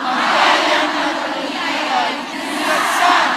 Ang bayan na kalingayan, sinagsan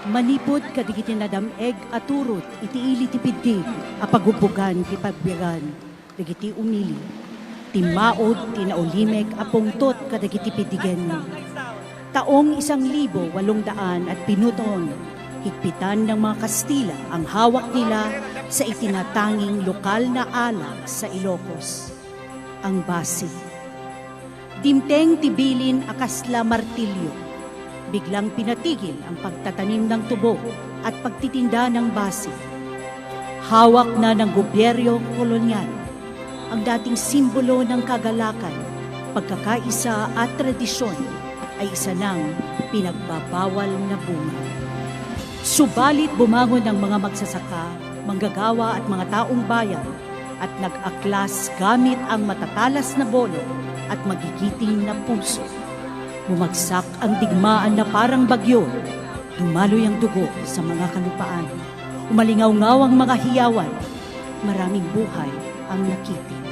Manipod kadigiti na dameg aturot iti ili ti piddi apagubugan ti pagbiran digiti umili. Timaod tinaulimek apungtot kadagiti pidigen. Taong 1,800 at pinuton, higpitan ng mga Kastila ang hawak nila sa itinatanging lokal na alag sa Ilocos, ang basi. Dimteng tibilin akasla martilyo, biglang pinatigil ang pagtatanim ng tubo at pagtitinda ng basi. Hawak na ng gobyerno kolonyal ang dating simbolo ng kagalakan, pagkakaisa at tradisyon ay isa ng pinagbabawal na bunga. Subalit bumangon ng mga magsasaka, manggagawa at mga taong bayan at nag-aklas gamit ang matatalas na bolo at magigiting na puso. Bumagsak ang digmaan na parang bagyo, dumaloy ang dugo sa mga kalupaan. Umalingaw-ngaw ang mga hiyawan, maraming buhay ang nakitin.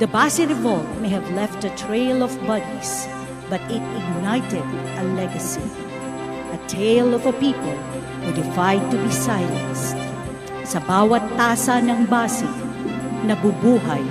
The Basi Revolt may have left a trail of bodies, but it ignited a legacy. A tale of a people who defied to be silenced. Sa bawat tasa ng basi, nabubuhay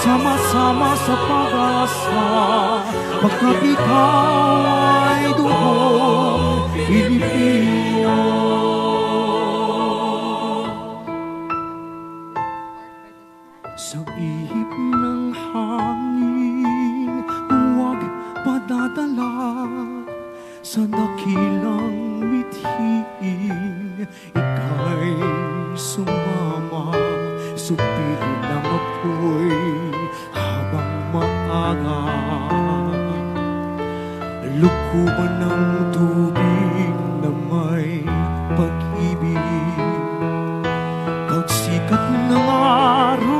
sama-sama sa pag-asa, pagkat ikaw ay duhong Pilipino. Sa ihip ng hangin, huwag padadala sa dakilang mithiin. Ika'y sumama, supirin ng apoy habang maaga. Lukuban ng tubig na may pag-ibig. Pagsikat ng araw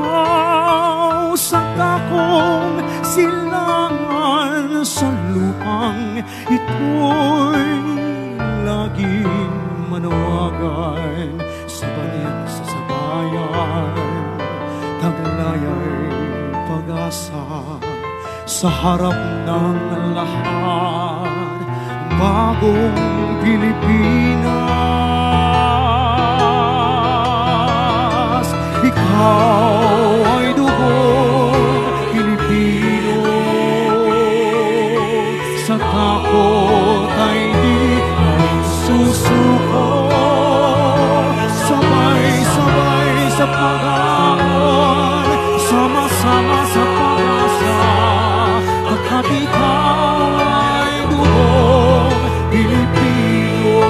sa takong silangan sa lupang ito'y laging manawagan sa banyan sa sabayan. Taglaya'y pag-asa sa harap ng lahat, bagong Pilipinas. Ikaw ay dugong Pilipino, sa takot ay di ay susuko. Sabay-sabay sa pag-aon, sama-sama sa pag-asa, pagkat ikaw ay dugong Pilipino.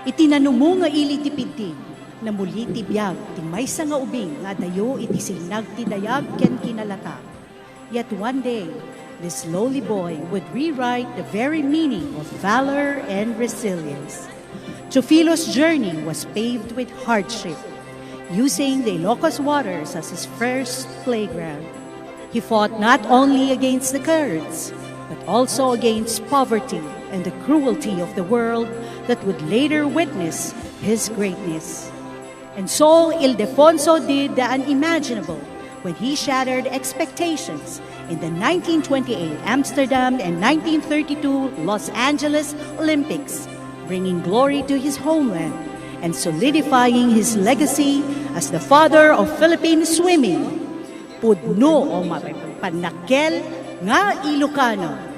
Itinanumo nga ili ti piddi, na muli ti biyag, ti maysa nga ubing, nga dayo iti sinag ti dayag ken kinalata. Yet one day, this lowly boy would rewrite the very meaning of valor and resilience. Teofilo's journey was paved with hardship, using the Ilocos waters as his first playground. He fought not only against the Kurds, but also against poverty and the cruelty of the world that would later witness his greatness. And so Ildefonso did the unimaginable when he shattered expectations in the 1928 Amsterdam and 1932 Los Angeles Olympics, bringing glory to his homeland and solidifying his legacy as the father of Philippine swimming. Pudno o mapagpanakkel nga Ilocano.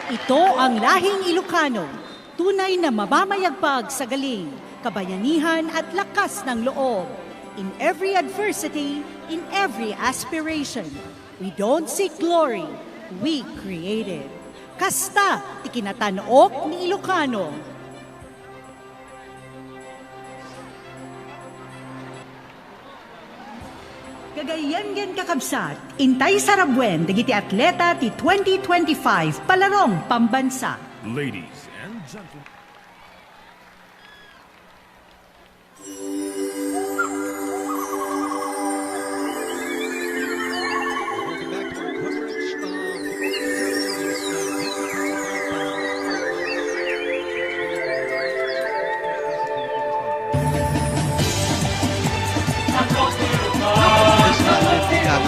Ito ang lahing Ilocano, tunay na mamamayagpag sa galing, kabayanihan at lakas ng loob. In every adversity, in every aspiration, we don't seek glory, we create it. Kasta, ikinatanook ni Ilocano. Kagayan gen kakabsat, intay sarabwen, dagiti atleta ti 2025 Palarong Pambansa. Ladies and gentlemen. Welcome back to our coverage of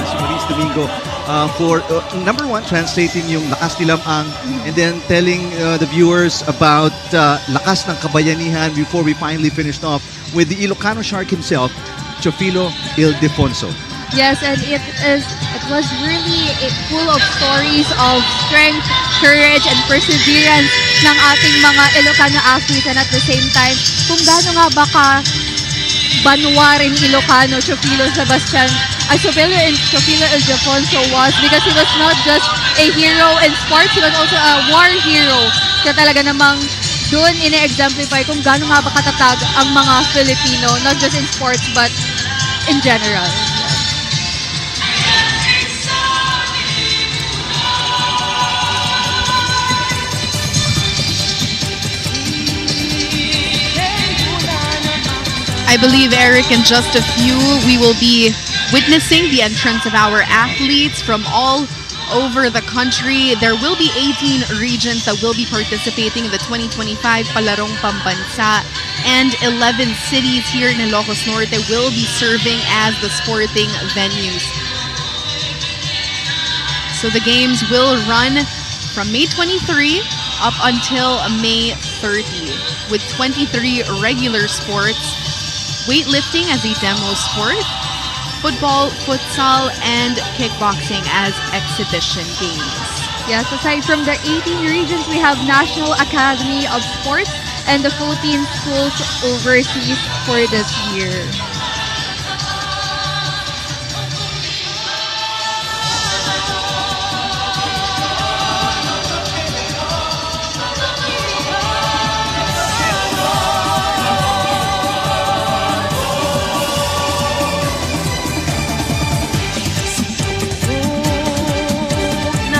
si Maurice Domingo for number one, translating yung lakas ni Lamang and then telling the viewers about lakas ng kabayanihan before we finally finished off with the Ilocano Shark himself, Chofilo Ildefonso. Yes, and it was really full of stories of strength, courage, and perseverance ng ating mga Ilocano athletes, and at the same time, kung gaano nga baka banwarin Ilocano Chofilo Ildefonso was, because he was not just a hero in sports, he was also a war hero. Kaya talaga namang doon ine-exemplify kung gaano nga ba katatag ang mga Filipino, not just in sports but in general. I believe, Eric, in just a few, we will be witnessing the entrance of our athletes from all over the country. There will be 18 regions that will be participating in the 2025 Palarong Pambansa, and 11 cities here in Ilocos Norte will be serving as the sporting venues. So the games will run from May 23 up until May 30 with 23 regular sports, weightlifting as a demo sport, football, futsal, and kickboxing as exhibition games. Yes, aside from the 18 regions, we have National Academy of Sports and the Philippine schools overseas for this year.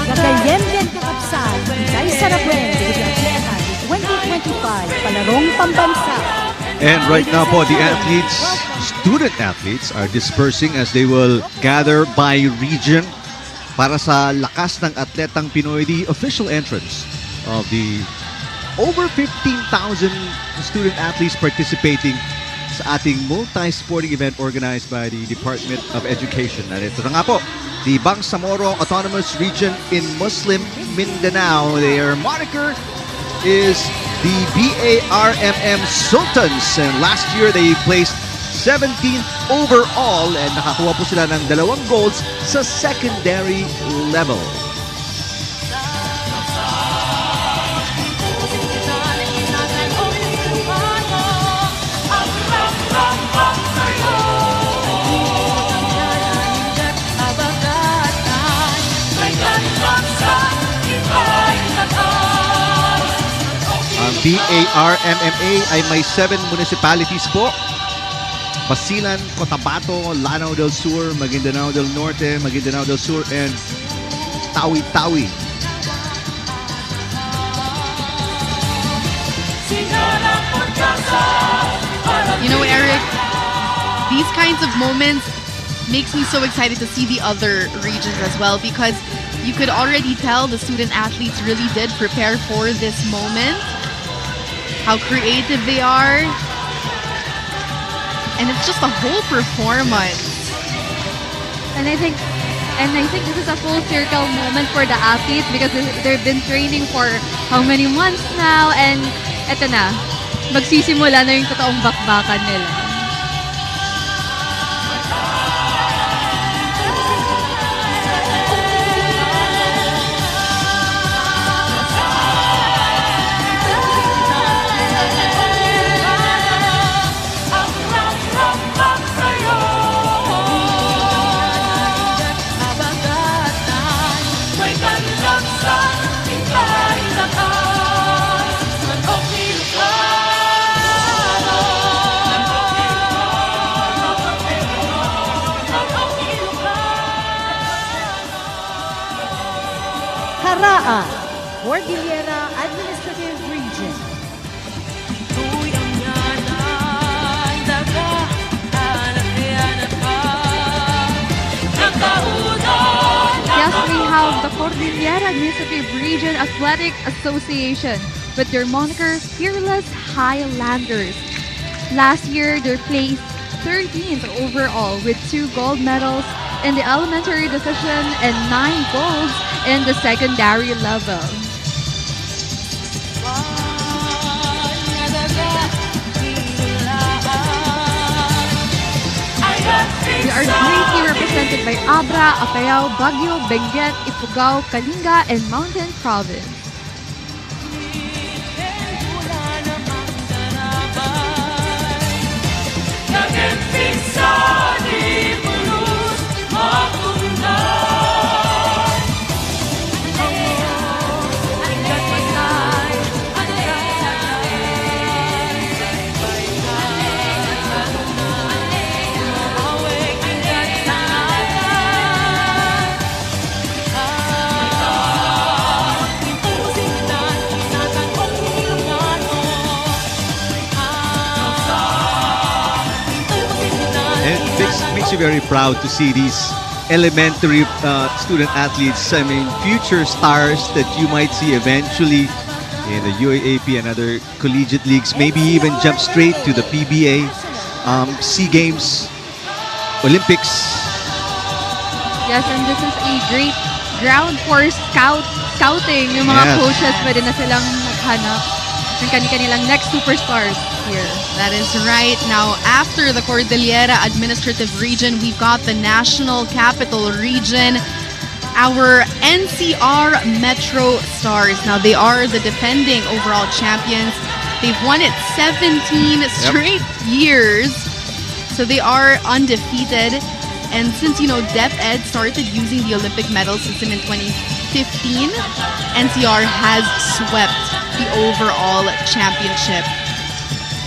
Kagayan gen kakabsat, intay sarabwen, dagiti atleta ti 2025 Palarong Pambansa. And right now po, the athletes, student athletes, are dispersing as they will gather by region para sa lakas ng atletang Pinoy, the official entrance of the over 15,000 student athletes participating sa ating multi-sporting event organized by the Department of Education. At ito na nga po, the Bangsamoro Autonomous Region in Muslim Mindanao. Their moniker is the BARMM Sultans, and last year they placed 17th overall and nakakuha po sila ng 2 golds sa secondary level. Ang BARMMA ay may 7 municipalities po: Basilan, Cotabato, Lanao del Sur, Maguindanao del Norte, Maguindanao del Sur, and Tawi-Tawi. You know, Eric, these kinds of moments makes me so excited to see the other regions as well, because you could already tell the student athletes really did prepare for this moment, how creative they are, and it's just a whole performance. And I think this is a full circle moment for the athletes, because they've been training for how many months now, and eto na, magsisimula na yung totoong bakbakan nila. Cordillera Administrative Region. Yes, we have the Cordillera Administrative Region Athletic Association with their moniker Fearless Highlanders. Last year, they placed 13th overall with 2 gold medals in the elementary division and 9 golds in the secondary level. We are greatly represented by Abra, Apayao, Baguio, Benguet, Ifugao, Kalinga, and Mountain Province. And it makes you very proud to see these elementary student athletes. I mean, future stars that you might see eventually in the UAAP and other collegiate leagues, maybe even jump straight to the PBA, SEA Games, Olympics. Yes, and this is a great ground for scouting. Yung mga Yes. coaches, pwede na silang maghanap ng kanilang next superstars here. That is right. Now, after the Cordillera Administrative Region, we've got the National Capital Region, our NCR Metro Stars. Now, they are the defending overall champions. They've won it 17 straight years. So they are undefeated. And since, DepEd started using the Olympic medal system in 2015, NCR has swept the overall championship.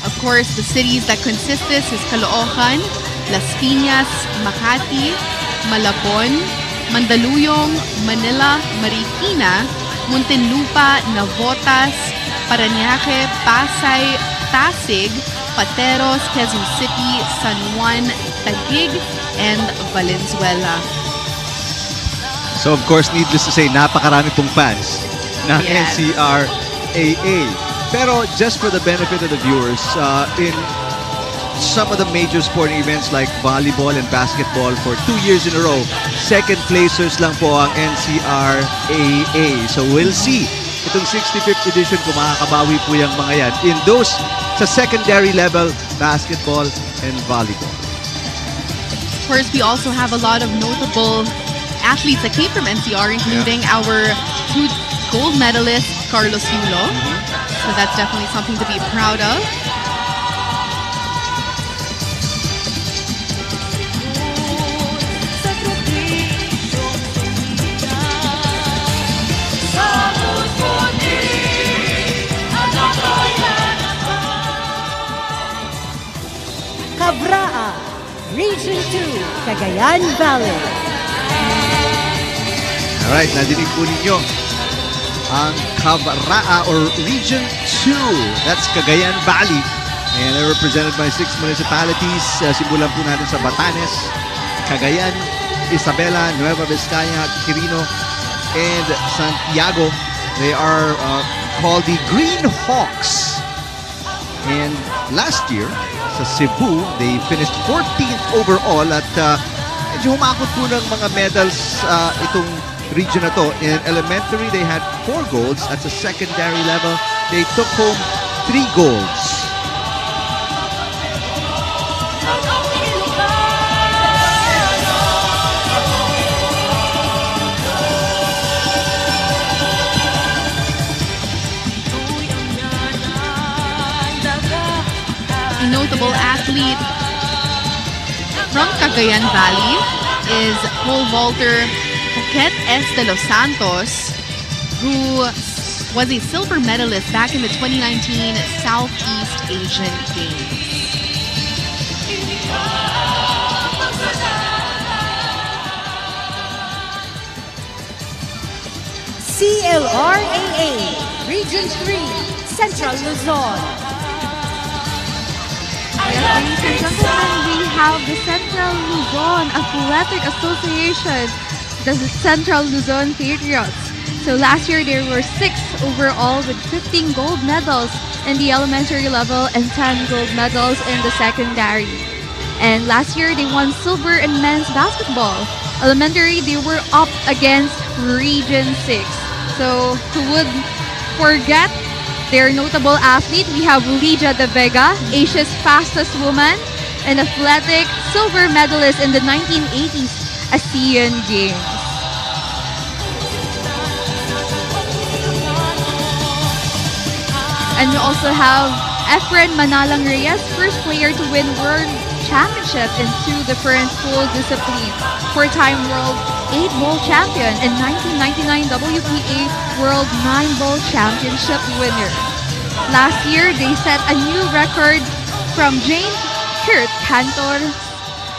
Of course, the cities that consist this is Caloocan, Las Piñas, Makati, Malabon, Mandaluyong, Manila, Marikina, Muntinlupa, Navotas, Parañaque, Pasay, Pasig, Pateros, Quezon City, San Juan, Taguig, and Valenzuela. So of course, needless to say, napakarami pong fans ng Yes. NCRAA. Pero just for the benefit of the viewers, in some of the major sporting events like volleyball and basketball for 2 years in a row, second placers lang po ang NCRAA. So we'll see itong 65th edition kung makakabawi po yung mga yan in those sa secondary level, basketball and volleyball. Of course, we also have a lot of notable athletes that came from NCR, including our 2 gold medalist, Carlos Yulo. So that's definitely something to be proud of. Cabraa, Region 2, Cagayan Valley. Alright, nadinig po ninyo ang Cabraa or Region 2. That's Cagayan Valley. And they're represented by 6 municipalities. Simulan po natin sa Batanes, Cagayan, Isabela, Nueva Vizcaya, Quirino, and Santiago. They are called the Green Hawks. And last year, sa Cebu, they finished 14th overall at medyo humakot po ng mga medals itong region na to. In elementary, they had 4 golds. At sa secondary level, they took home 3 golds. A notable athlete from Cagayan Valley is pole vaulter Paquet S. de los Santos, who was a silver medalist back in the 2019 Southeast Asian Games. CLRAA, Region 3, Central Luzon. Yes, ladies and gentlemen, we have the Central Luzon Athletic Association, the Central Luzon Patriots. So last year there were 6 overall with 15 gold medals in the elementary level and 10 gold medals in the secondary. And last year they won silver in men's basketball. Elementary, they were up against Region 6. So who would forget their notable athlete? We have Lydia De Vega, Asia's fastest woman, an athletic silver medalist in the 1980s ASEAN Games. And we also have Efren Manalang Reyes, first player to win World Championship in 2 different pool disciplines. Four-time World 8-ball champion and 1999 WPA World 9-ball championship winner. Last year, they set a new record from Jane Kurt Cantor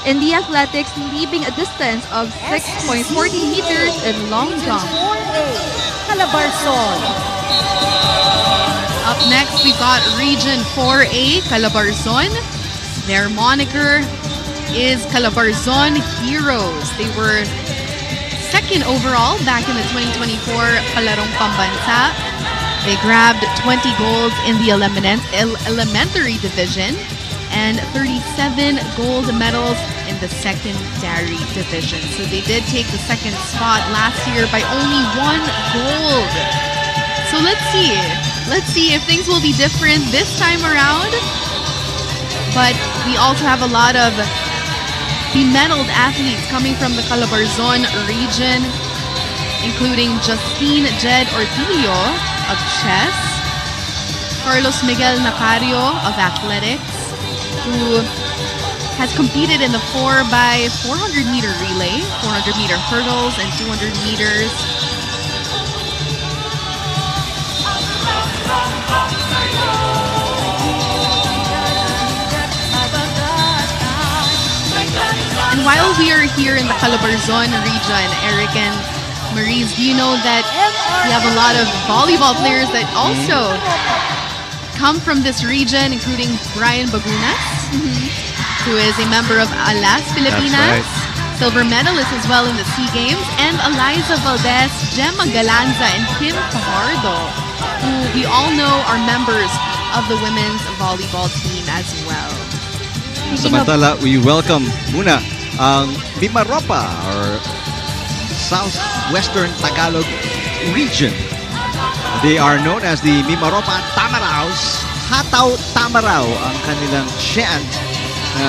in the athletics, leaping a distance of 6.40 meters in long jump. 4A, Calabarzon. Up next, we've got Region 4A, Calabarzon. Their moniker is Calabarzon Heroes. They were second overall back in the 2024 Palarong Pambansa. They grabbed 20 golds in the elementary division and 37 gold medals in the secondary division. So they did take the second spot last year by only 1 gold. So let's see if things will be different this time around. But we also have a lot of bemedaled athletes coming from the Calabarzon region, including Justine Jed Ortilio of chess, Carlos Miguel Nacario of athletics, who has competed in the 4x400 meter relay, 400 meter hurdles, and 200 meters. And while we are here in the Calabarzon region, Eric and Maurice, do you know that we have a lot of volleyball players that also come from this region, including Brian Bagunas, who is a member of Alas Pilipinas, silver medalist as well in the SEA Games, and Eliza Valdez, Gemma Galanza, and Kim Fajardo, who we all know are members of the women's volleyball team as well. Samantala, we welcome muna ang Mimaropa or Southwestern Tagalog region. They are known as the Mimaropa Tamaraos. Hataw Tamaraw ang kanilang chant.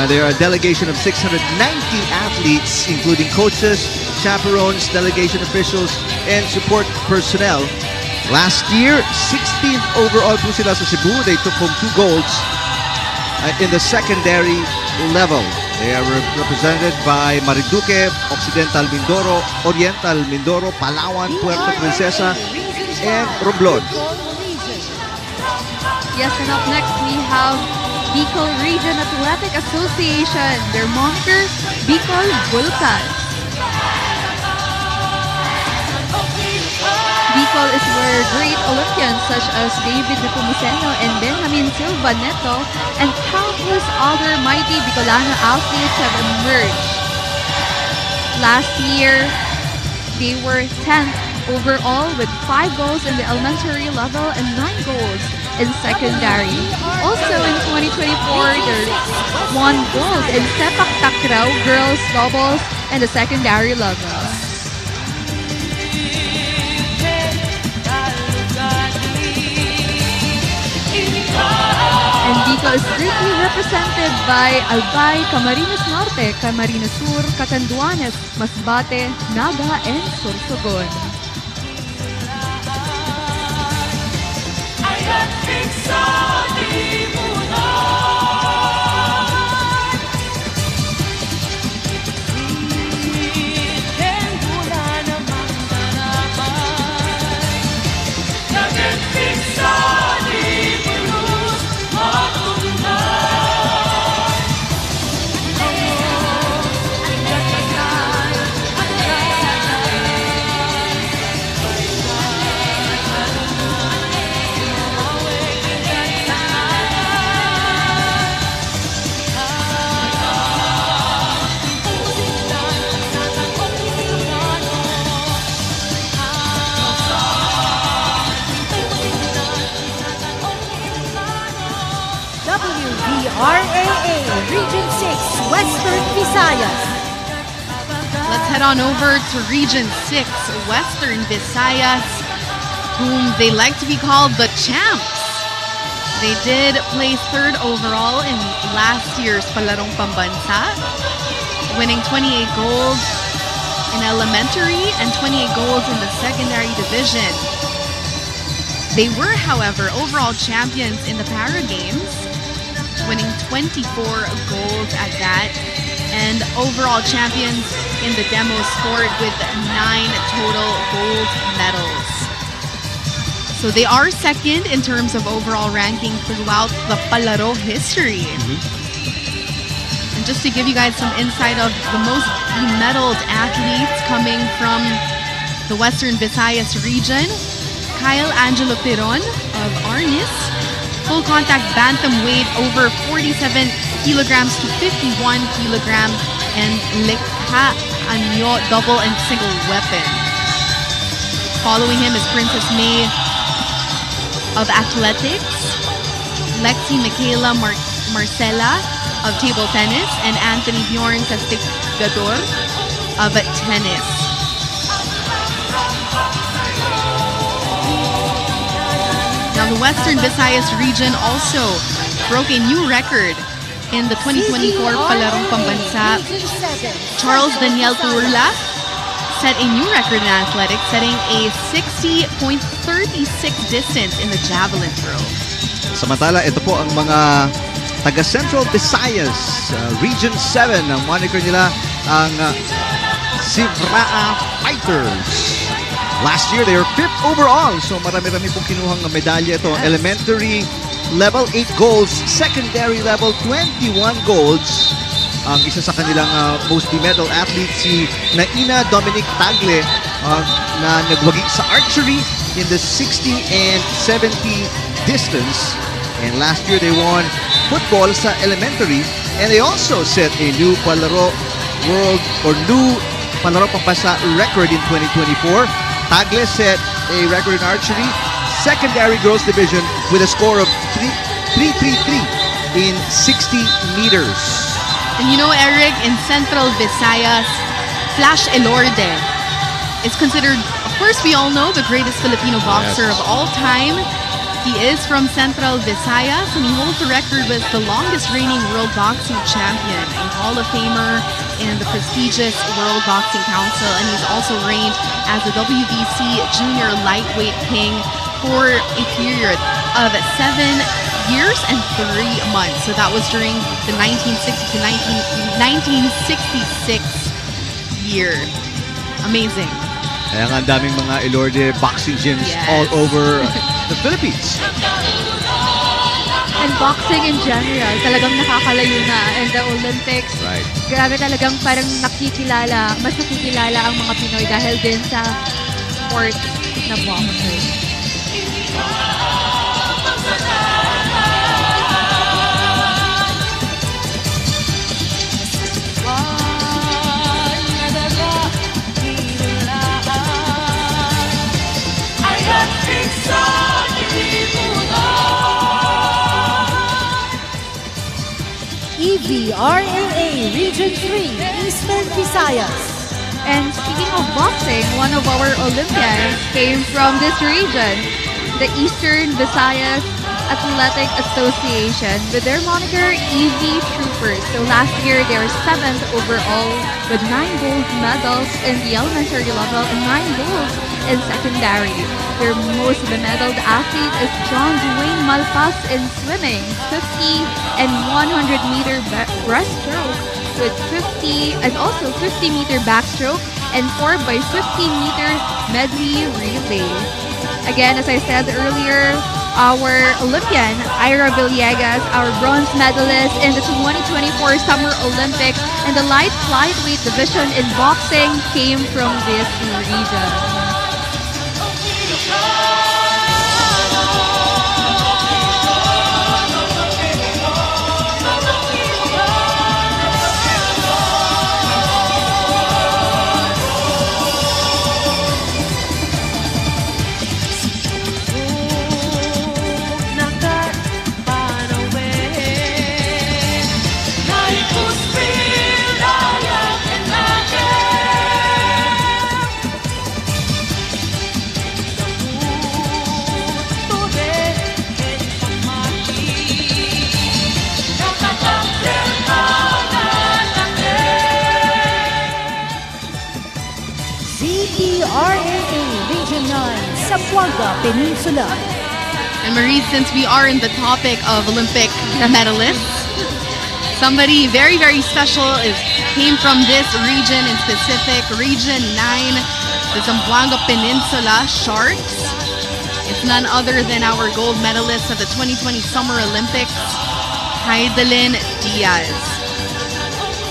They are a delegation of 690 athletes, including coaches, chaperones, delegation officials, and support personnel. Last year, 16th overall po sila sa Cebu. They took home 2 golds in the secondary level. They are represented by Marinduque, Occidental Mindoro, Oriental Mindoro, Palawan, Puerto Princesa, and Romblon. Yes, and up next we have Bicol Region Athletic Association. Their moniker, Bicol Vulcans. Bicol is where great Olympians such as David Nepomuceno and Benjamin Silva Neto and countless other mighty Bicolano athletes have emerged. Last year, they were 10th overall with 5 goals in the elementary level and 9 goals in secondary. Also in 2024, there's 1 gold in Sepak Takraw girls doubles in the secondary level. And Bicol is greatly represented by Albay, Camarines Norte, Camarines Sur, Catanduanes, Masbate, Naga, and Sorsogon. RLA Region 6 Western Visayas. Let's head on over to Region 6, Western Visayas, whom they like to be called the champs. They did place third overall in last year's Palarong Pambansa, winning 28 gold in elementary and 28 golds in the secondary division. They were, however, overall champions in the Para Games, winning 24 golds at that, and overall champions in the demo sport with 9 total gold medals. So they are second in terms of overall ranking throughout the Palaro history. And just to give you guys some insight of the most medaled athletes coming from the Western Visayas region, Kyle Angelo Piron of Arnis, full contact bantamweight over 47 kilograms to 51 kilogram, and Lekha Anyo double and single weapon. Following him is Princess May of athletics, Lexi Michaela Marcela of table tennis, and Anthony Bjorn Castigador of tennis. Now the Western Visayas region also broke a new record in the 2024 Palarong Pambansa. Charles Daniel Turla set a new record in athletics, setting a 60.36 distance in the javelin throw. Samantala, ito po ang mga taga Central Visayas, Region 7. Ang moniker nila ang Sivraa Fighters. Last year, they were 5th overall. So marami-rami pong kinuhang medalya ito. Yes. Elementary level, 8 golds. Secondary level, 21 golds. Ang isa sa kanilang mostly medal athlete, si Naina Dominic Tagle, na nagwagi sa archery in the 60 and 70 distance. And last year, they won football sa elementary. And they also set a new Palaro World or new Palaro Pambansa record in 2024. Tagle set a record in archery, secondary girls division with a score of 333 in 60 meters. And you know, Eric, in Central Visayas, Flash Elorde is considered, of course, we all know, the greatest Filipino boxer of all time. He is from Central Visayas, and he holds the record as the longest reigning world boxing champion, a Hall of Famer in the prestigious World Boxing Council, and he's also reigned as the WBC Junior Lightweight King for a period of 7 years and 3 months. So that was during the 1960 to 1966 year. Amazing. Kaya nga ang daming mga Elorde boxing gyms all over the Philippines. And boxing in general, talagang nakakalayo na. And the Olympics, Right. grabe talagang parang mas nakikilala ang mga Pinoy dahil din sa sport na boxing. EVRLA Region 3 Eastern Visayas. And speaking of boxing, one of our Olympians came from this region, the Eastern Visayas Athletic Association, with their moniker EV Troopers. So last year, they were 7th overall with 9 gold medals in the elementary level and 9 golds in secondary. Their most medaled athlete is John Dwayne Malpas in swimming, 50 and 100-meter breaststroke with 50 and also 50-meter backstroke and 4x50-meter medley relay. Again, as I said earlier, our Olympian, Ira Villegas, our bronze medalist in the 2024 Summer Olympics in the light flyweight division in boxing, came from this region. Zamboanga Peninsula. And Marie, since we are in the topic of Olympic medalists, somebody very, very special came from this region in specific, Region 9, the Zamboanga Peninsula Sharks. It's none other than our gold medalist of the 2020 Summer Olympics, Heidelin Diaz.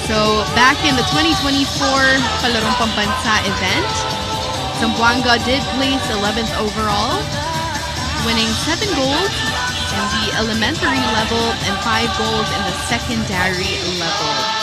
So back in the 2024 Palarong Pambansa event, Zamboanga did place 11th overall, winning 7 gold in the elementary level and 5 gold in the secondary level.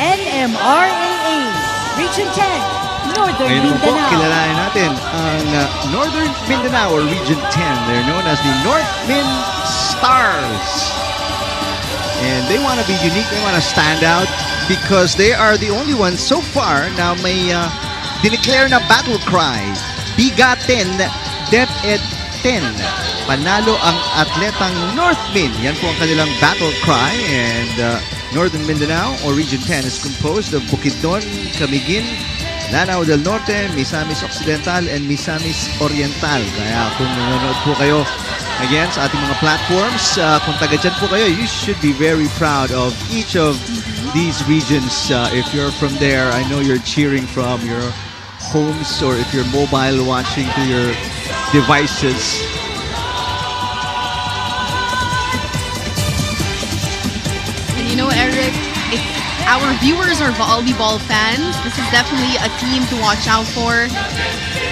NMRAA Region 10, Northern Ngayon naman po, Mindanao. kilalanin natin ang Northern Mindanao or Region 10. They're known as the North Min Stars. And they want to be unique, they want to stand out because they are the only ones so far na may dineclare na battle cry. Bigaten, DepEd 10. Panalo ang atletang North Min. Yan po ang kanilang battle cry. And Northern Mindanao or Region 10 is composed of Bukidnon, Camiguin, Lanao del Norte, Misamis Occidental, and Misamis Oriental. Kaya kung nanonood po kayo again sa ating mga platforms, kung taga dyan po kayo, you should be very proud of each of these regions. If you're from there, I know you're cheering from your homes or if you're mobile watching to your devices. You know, Eric, if our viewers are volleyball fans, this is definitely a team to watch out for.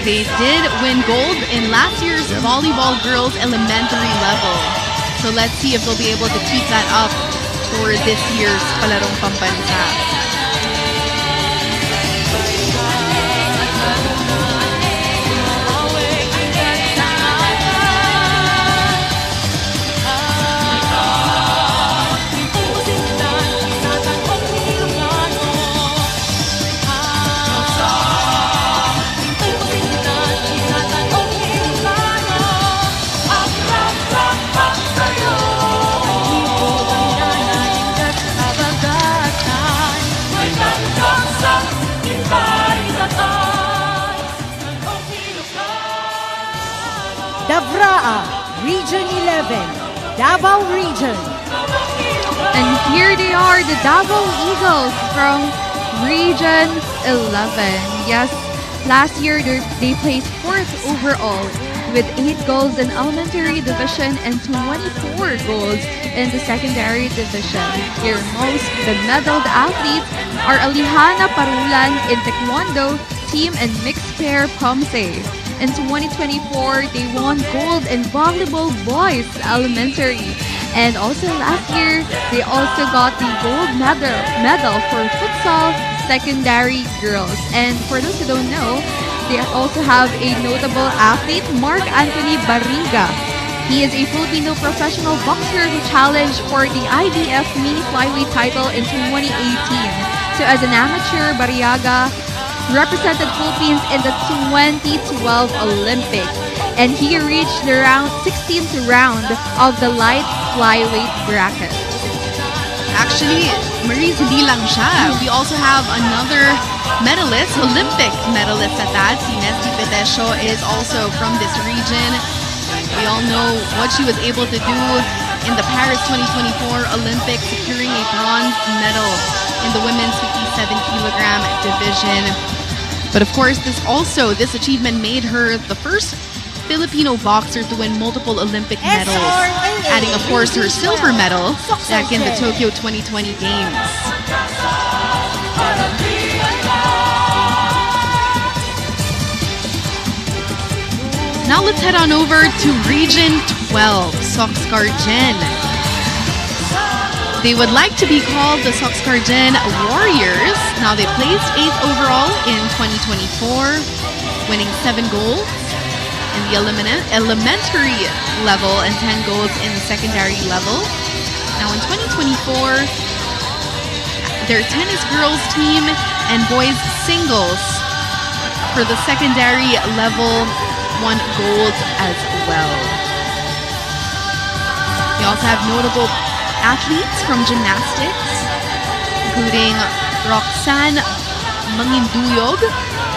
They did win gold in last year's volleyball girls elementary level. So let's see if they'll be able to keep that up for this year's Palarong Pambansa. Davraa, Region 11, Davao Region. And here they are, the Davao Eagles from Region 11. Yes, last year they placed 4th overall with 8 goals in elementary division and 24 goals in the secondary division. Here, most the medaled athletes are Alihana Parulan in Taekwondo team and mixed pair Pomse. In 2024, they won gold in volleyball boys elementary. And also last year, they also got the gold medal for futsal secondary girls. And for those who don't know, they also have a notable athlete, Mark Anthony Barriga. He is a Filipino professional boxer who challenged for the IBF mini flyweight title in 2018. So as an amateur, Barriaga represented Philippines in the 2012 Olympics, and he reached the 16th round of the light flyweight bracket. Actually, Marie's hindi lang siya. We also have another medalist, Olympic medalist at that. Si Nesty Petesio is also from this region. We all know what she was able to do in the Paris 2024 Olympics, securing a bronze medal in the women's 57-kilogram division. But of course, this achievement made her the first Filipino boxer to win multiple Olympic medals, adding of course her silver medal back in the Tokyo 2020 Games. Now let's head on over to Region 12, Soxcargen. They would like to be called the Soxcargen Warriors. Now they placed 8th overall in 2024, winning 7 golds in the elementary level and 10 golds in the secondary level. Now in 2024, their tennis girls team and boys singles for the secondary level won gold as well. We also have notable athletes from gymnastics, including Roxanne Manginduyog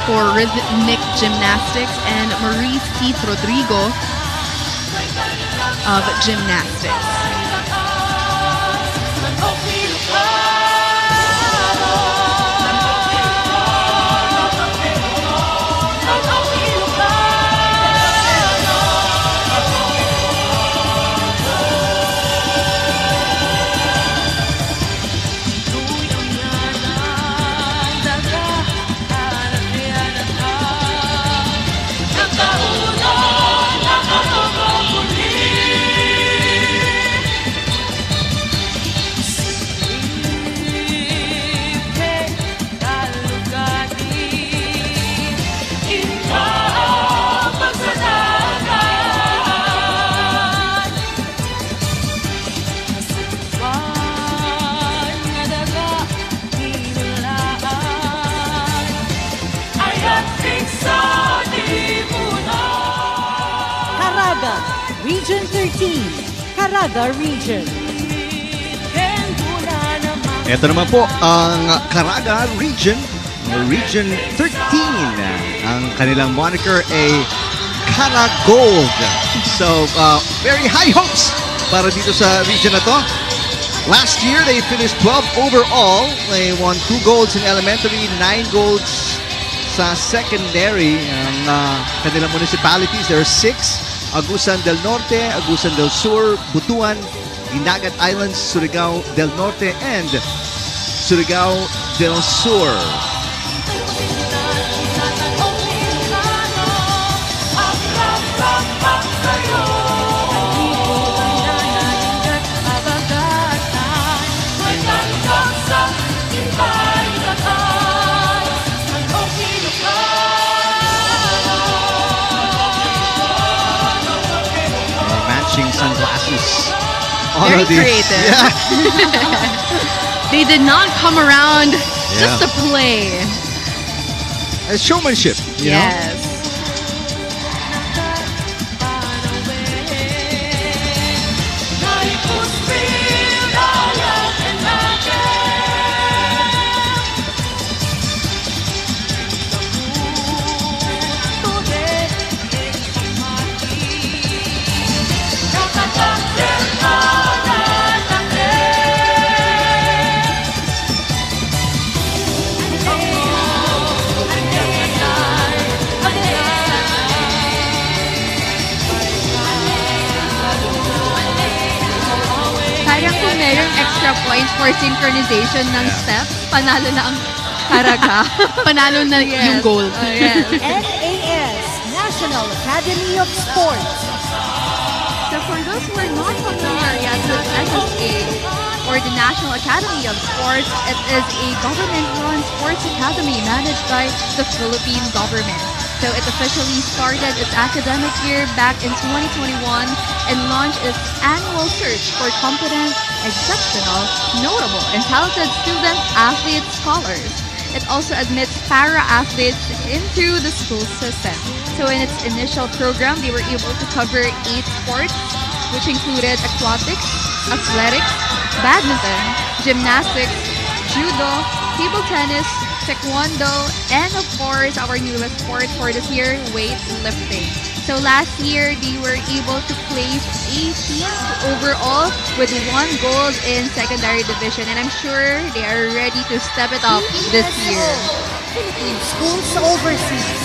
for rhythmic gymnastics and Maurice Keith Rodrigo of gymnastics. Region 13, Caraga Region. Ito naman po ang Caraga Region, Region 13. Ang kanilang moniker ay Cara Gold. So, very high hopes para dito sa region na to. Last year, they finished 12 overall. They won 2 golds in elementary, 9 golds sa secondary. Ang kanilang municipalities, there are 6. Agusan del Norte, Agusan del Sur, Butuan, Dinagat Islands, Surigao del Norte, and Surigao del Sur. Sunglasses. All Very of these. creative. Yeah. They did not come around just to play. It's showmanship, you know? Yes. Extra points for synchronization ng steps. Panalo na ang Caraga. Panalo na yung gold. Yes. NAS, National Academy of Sports. So for those who are not familiar yet with NSA, or the National Academy of Sports, it is a government-run sports academy managed by the Philippine government. So it officially started its academic year back in 2021 and launched its annual search for competent, exceptional, notable, and talented students, athletes, scholars. It also admits para-athletes into the school system. So in its initial program, they were able to cover 8 sports, which included aquatics, athletics, badminton, gymnastics, judo, table tennis, taekwondo, and of course, our newest sport for this year, weightlifting. So last year, they were able to place 18th overall with 1 gold in secondary division. And I'm sure they are ready to step it up this year. Philippine Schools Overseas.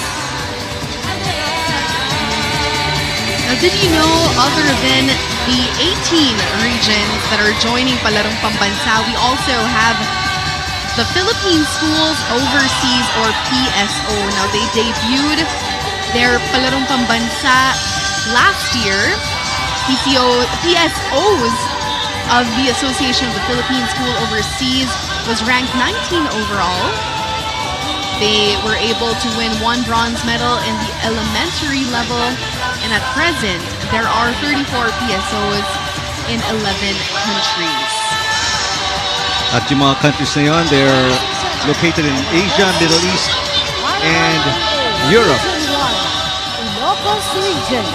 Now, did you know other than the 18 regions that are joining Palarong Pambansa, we also have the Philippine Schools Overseas, or PSO. Now, they debuted their Palarong Pambansa last year. PSOs of the Association of the Philippine School Overseas was ranked 19 overall. They were able to win 1 bronze medal in the elementary level, and at present, there are 34 PSOs in 11 countries. At yung mga countries na yun, they're located in Asia, Middle East, and Europe. Ilocos region.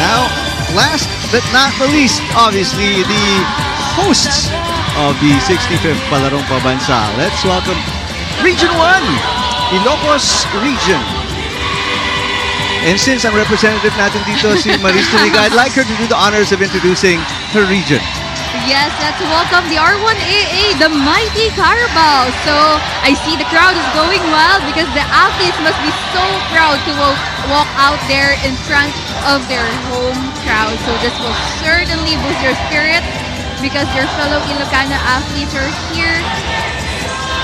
Now, last but not the least, obviously, the hosts of the 65th Palarong Pambansa. Let's welcome Region 1, Ilocos region. And since ang representative natin dito si Maris Tuniga, I'd like her to do the honors of introducing her region. Yes, let's welcome the R1AA, the mighty Carabao. So I see the crowd is going wild because the athletes must be so proud to walk out there in front of their home crowd. So this will certainly boost their spirit because their fellow Ilocano athletes are here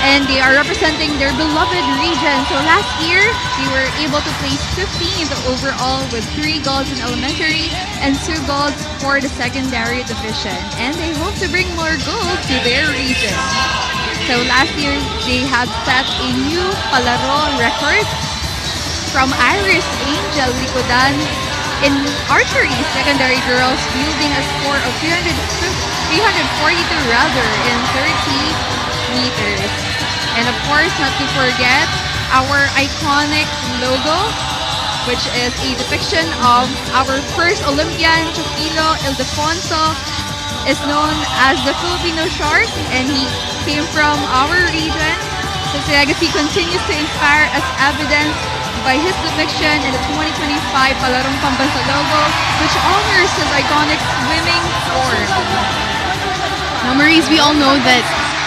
and they are representing their beloved region. So last year, they were able to place 15th overall with 3 golds in elementary and 2 golds for the secondary division. And they hope to bring more gold to their region. So last year, they had set a new Palarong record from Iris Angel Licodan in archery secondary girls, yielding a score of 342 in 30 meters. And of course, not to forget our iconic logo, which is a depiction of our first Olympian, Chofilo Ildefonso, is known as the Filipino Shark, and he came from our region. His legacy continues to inspire as evidenced by his depiction in the 2025 Palarong Pambansa logo, which honors his iconic swimming form. Now, Maurice, we all know that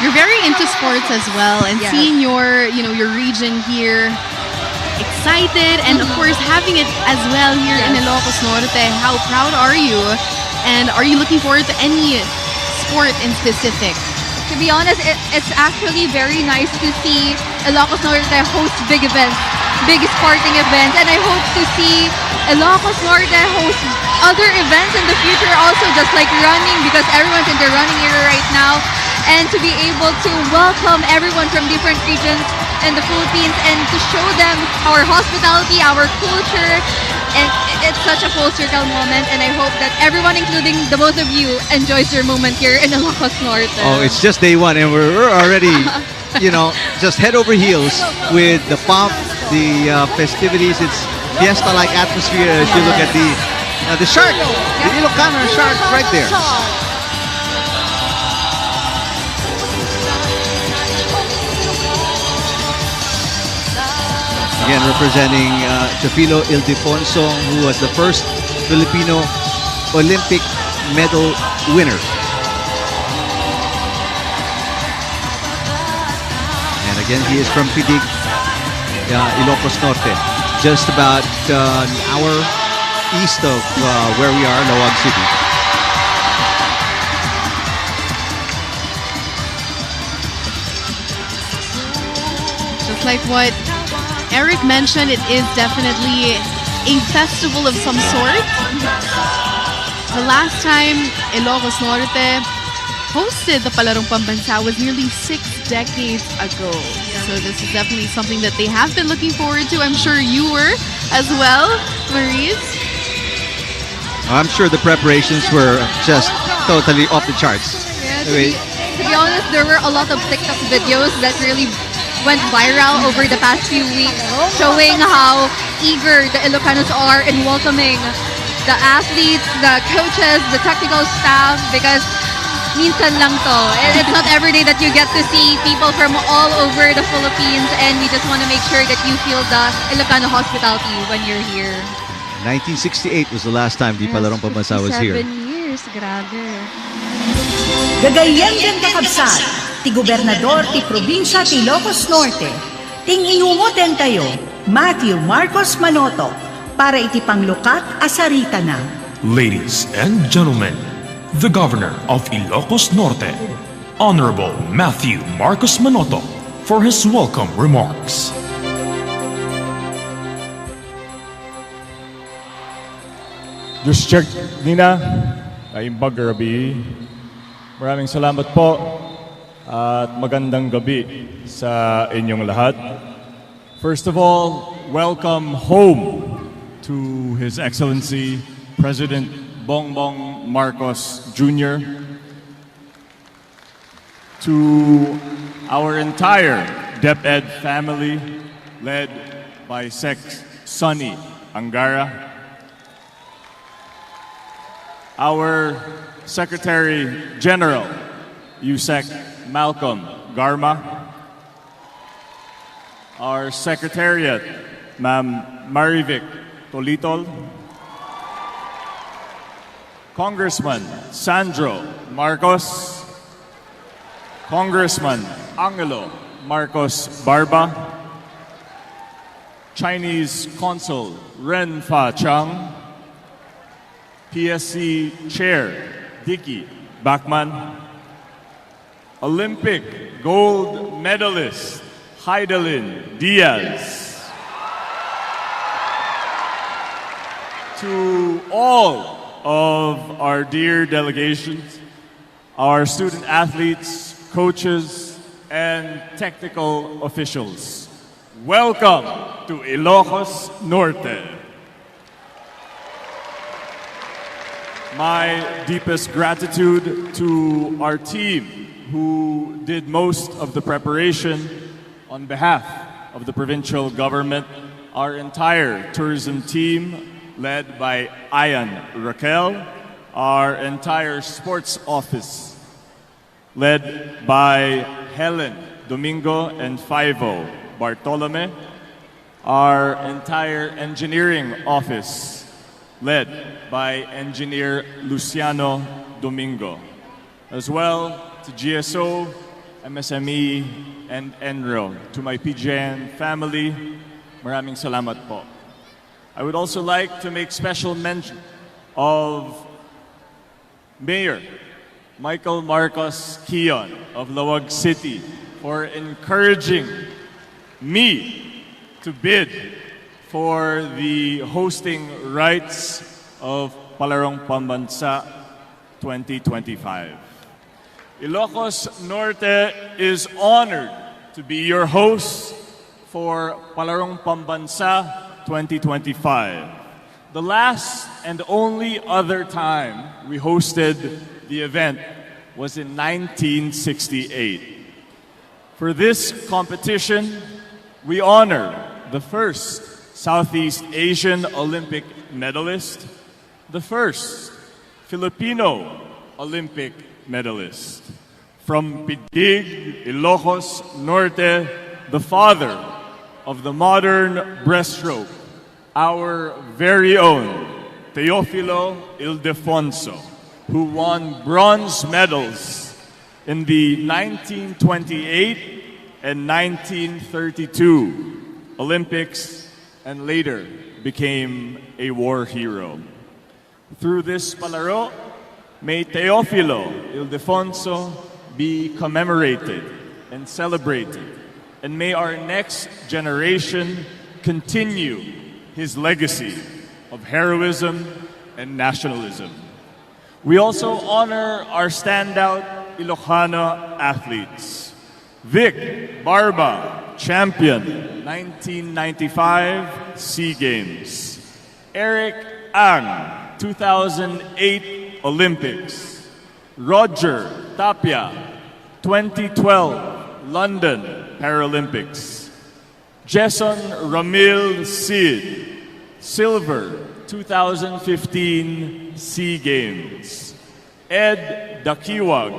you're very into sports as well, and Yes. seeing your region here excited, and of course having it as well here in Yes. Ilocos Norte. How proud are you? And are you looking forward to any sport in specific? To be honest, it's actually very nice to see Ilocos Norte host big events, big sporting events, and I hope to see Ilocos Norte host other events in the future also, just like running, because everyone's in the running era right now, and to be able to welcome everyone from different regions in the Philippines and to show them our hospitality, our culture, and it's such a full circle moment, and I hope that everyone, including the both of you, enjoys your moment here in Ilocos Norte. Oh, it's just day one, and we're already, just head over heels with the pomp, the festivities. It's fiesta-like atmosphere as you look at the shark, the Ilocano shark right there. Again, representing Chofilo Ildefonso, who was the first Filipino Olympic medal winner. And again, he is from Pidig, Ilocos Norte, just about an hour east of where we are, Lawag City. Just like what Eric mentioned, it is definitely a festival of some sort. The last time Ilocos Norte hosted the Palarong Pambansa was nearly 6 decades ago. So this is definitely something that they have been looking forward to. I'm sure you were as well, Maurice. I'm sure the preparations were just totally off the charts. Yeah, Anyway, to be honest, there were a lot of TikTok videos that really went viral over the past few weeks, showing how eager the Ilocanos are in welcoming the athletes, the coaches, the technical staff, because minsan lang to. It's not every day that you get to see people from all over the Philippines, and we just want to make sure that you feel the Ilocano hospitality when you're here. 1968 was the last time the Palarong Pambansa was here. 7 years, grabe. Gagayen din kakabsat, ti gobernador ti probinsya ti Ilocos Norte, ting inungoten tayo, Matthew Marcos Manoto, para iti panglukat asarita na. Ladies and gentlemen, the Governor of Ilocos Norte, Honorable Matthew Marcos Manoto, for his welcome remarks. Just check Nina, Kaimbag Gabi. Maraming salamat po at magandang gabi sa inyong lahat. First of all, welcome home to His Excellency President Bongbong Marcos Jr., to our entire DepEd family led by Sec Sonny Angara, our Secretary General, USEC Malcolm Garma, our Secretariat, Ma'am Marivic Tolitol, Congressman Sandro Marcos, Congressman Angelo Marcos Barba, Chinese Consul Ren Fa Chang, PSC Chair Dicky Bachman, Olympic gold medalist Heidelin Diaz, to all of our dear delegations, our student athletes, coaches, and technical officials, welcome to Ilocos Norte. My deepest gratitude to our team who did most of the preparation on behalf of the provincial government, our entire tourism team led by Ayan Raquel, our entire sports office led by Helen Domingo and Fivo Bartolome, our entire engineering office led by Engineer Luciano Domingo, as well to GSO, MSME, and ENRO. To my PGN family, maraming salamat po. I would also like to make special mention of Mayor Michael Marcos Kion of Lawag City for encouraging me to bid for the hosting rights of Palarong Pambansa 2025. Ilocos Norte is honored to be your host for Palarong Pambansa 2025. The last and only other time we hosted the event was in 1968. For this competition, we honor the first Southeast Asian Olympic medalist, the first Filipino Olympic medalist. From Pidig, Ilocos Norte, the father of the modern breaststroke, our very own Teofilo Ildefonso, who won bronze medals in the 1928 and 1932 Olympics, and later became a war hero. Through this palaro, may Teofilo Ildefonso be commemorated and celebrated, and may our next generation continue his legacy of heroism and nationalism. We also honor our standout Ilocano athletes. Vic Barba, champion 1995 SEA Games. Eric Ang, 2008 Olympics. Roger Tapia, 2012 London Paralympics. Jason Ramil Cid, silver 2015 SEA Games. Ed Dakiwag,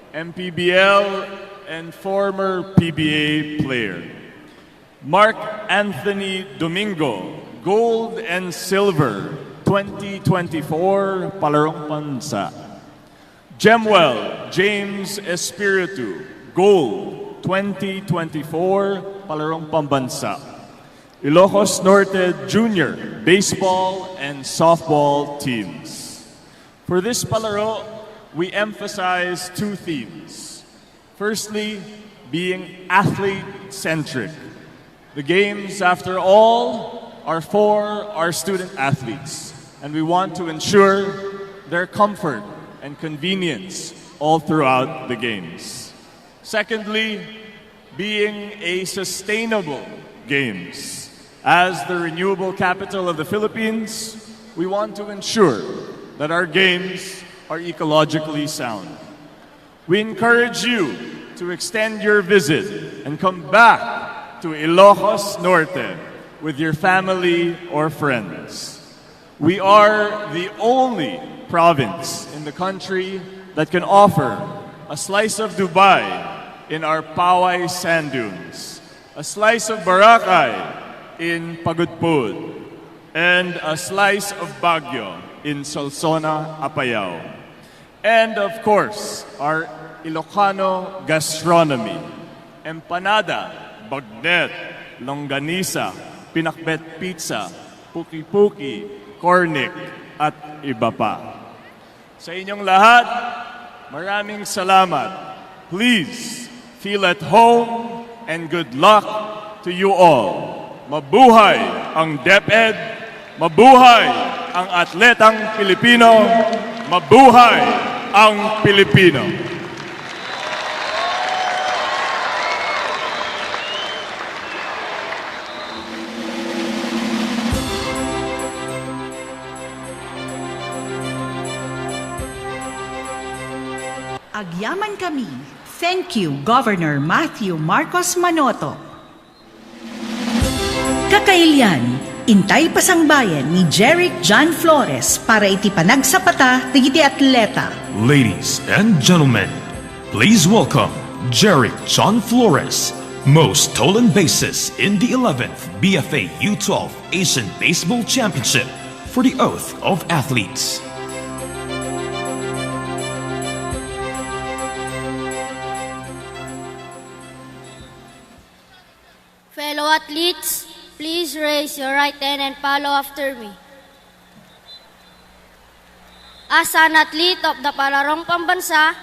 MPBL and former PBA player. Mark Anthony Domingo, Gold and Silver 2024 Palarong Pambansa. Gemwell James Espiritu, Gold 2024 Palarong Pambansa. Ilocos Norte Junior Baseball and Softball teams. For this Palaro, we emphasize two themes. Firstly, being athlete-centric. The games, after all, are for our student athletes, and we want to ensure their comfort and convenience all throughout the games. Secondly, being a sustainable games. As the renewable capital of the Philippines, we want to ensure that our games are ecologically sound. We encourage you to extend your visit and come back to Ilocos Norte with your family or friends. We are the only province in the country that can offer a slice of Dubai in our Poway sand dunes, a slice of Boracay in Pagudpud, and a slice of Baguio in Solsona, Apayao. And of course, our Ilocano gastronomy, empanada, bagnet, longganisa, pinakbet pizza, puki-puki, cornic, at iba pa. Sa inyong lahat, maraming salamat. Please feel at home and good luck to you all. Mabuhay ang DepEd, mabuhay ang atletang Pilipino, mabuhay ang Pilipino. Agyaman kami. Thank you, Governor Matthew Marcos Manoto. Kakailian, intay pasangbayan ni Jeric John Flores para itipanag sa pata tigiti atleta. Ladies and gentlemen, please welcome Jeric John Flores, most stolen bases in the 11th BFA U12 Asian Baseball Championship for the Oath of Athletes. Fellow athletes, please raise your right hand and follow after me. As an athlete of the Palarong Pambansa,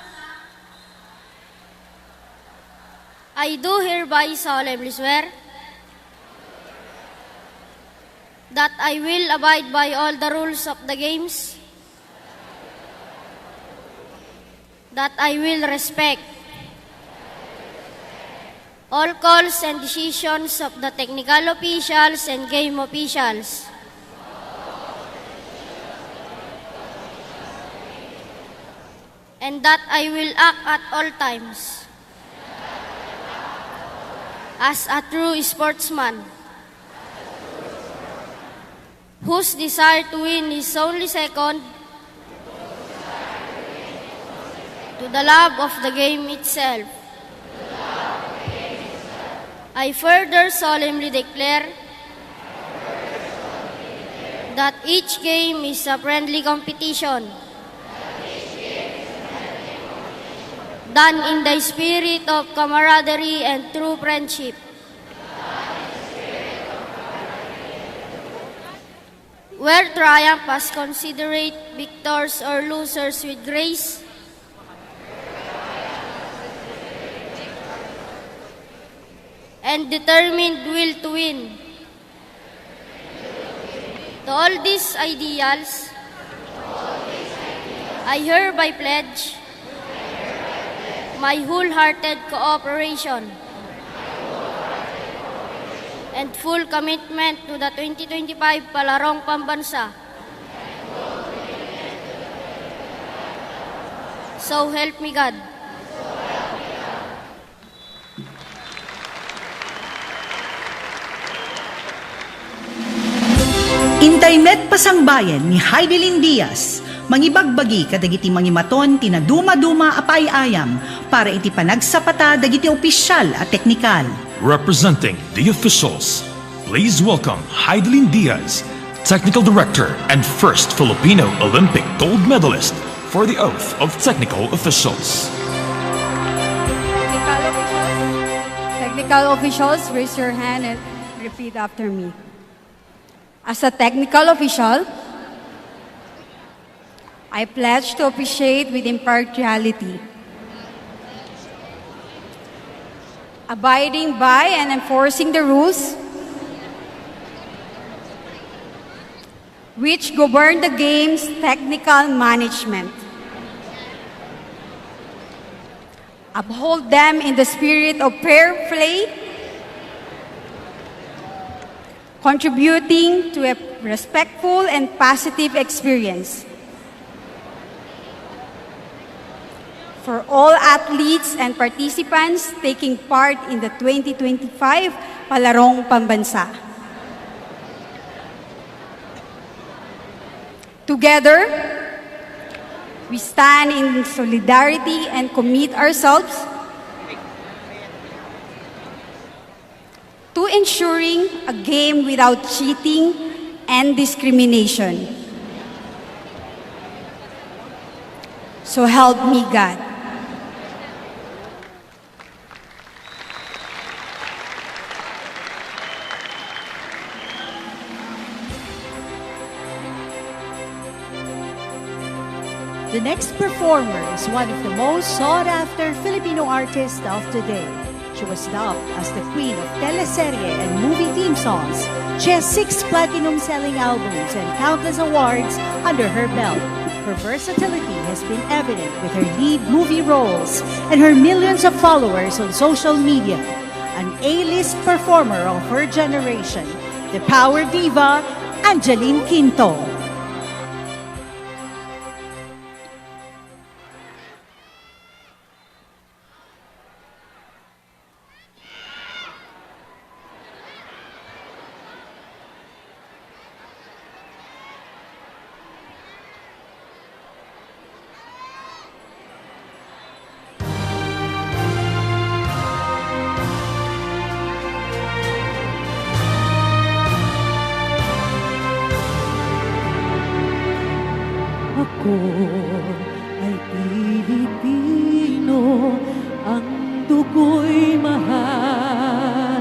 I do hereby solemnly swear that I will abide by all the rules of the games, that I will respect all calls and decisions of the technical officials and game officials, and that I will act at all times as a true sportsman whose desire to win is only second to the love of the game itself. I further solemnly declare that each game is a friendly competition done in the spirit of camaraderie and true friendship. Where triumph has considerate victors or losers with grace, and determined will to win. To all these ideals, I hereby pledge my wholehearted cooperation and full commitment to the 2025 Palarong Pambansa. So help me God. Intaymet pasangbayan ni Heidelin Diaz, mangibagbagi kadagiti mangimaton tinaduma-duma apay ayam para iti panagsapata dagiti opisyal at teknikal. Representing the officials, please welcome Heidelin Diaz, Technical Director and first Filipino Olympic gold medalist for the oath of technical officials. Technical officials, raise your hand and repeat after me. As a technical official, I pledge to officiate with impartiality, abiding by and enforcing the rules which govern the game's technical management. Uphold them in the spirit of fair play, contributing to a respectful and positive experience for all athletes and participants taking part in the 2025 Palarong Pambansa. Together, we stand in solidarity and commit ourselves to ensuring a game without cheating and discrimination. So help me God. The next performer is one of the most sought-after Filipino artists of today. She was dubbed as the queen of teleserye and movie theme songs. She has 6 platinum-selling albums and countless awards under her belt. Her versatility has been evident with her lead movie roles and her millions of followers on social media. An A-list performer of her generation, the power diva, Angeline Quinto. Ako ay Pilipino, ang dugo'y mahalika.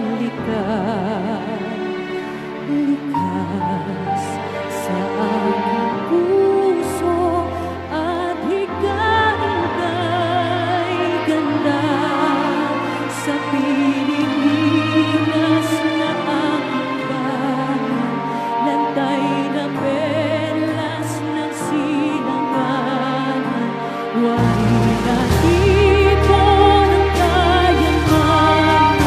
Likas sa aking puso at higain kay ganda. Sa Pilipinas na aking bayan, lantay na perlas ng silanganan. Wari na dito ng kayaman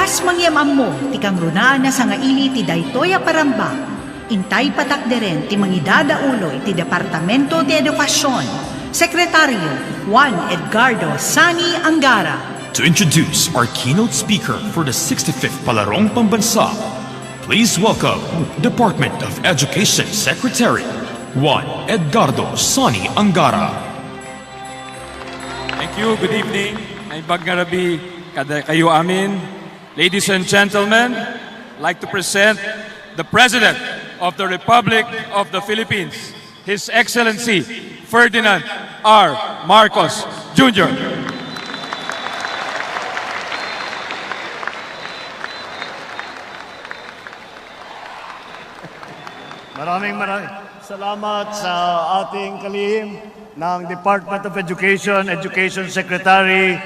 Kas mangyamam mo, tikang runa na sa ngaili ti daytoy a paramba. Intay patak deren ti mangidadaulo iti Departamento de Edukasyon. Sekretaryo Juan Edgardo Sani Angara. To introduce our keynote speaker for the 65th Palarong Pambansa, please welcome Department of Education Secretary Juan Edgardo Sani Angara. Thank you. Good evening. Ay baggarabi kada kayo amin. Ladies and gentlemen, I'd like to present the President of the Republic of the Philippines, His Excellency Ferdinand R. Marcos Jr. Maraming salamat sa ating kalihim ng Department of Education, Education Secretary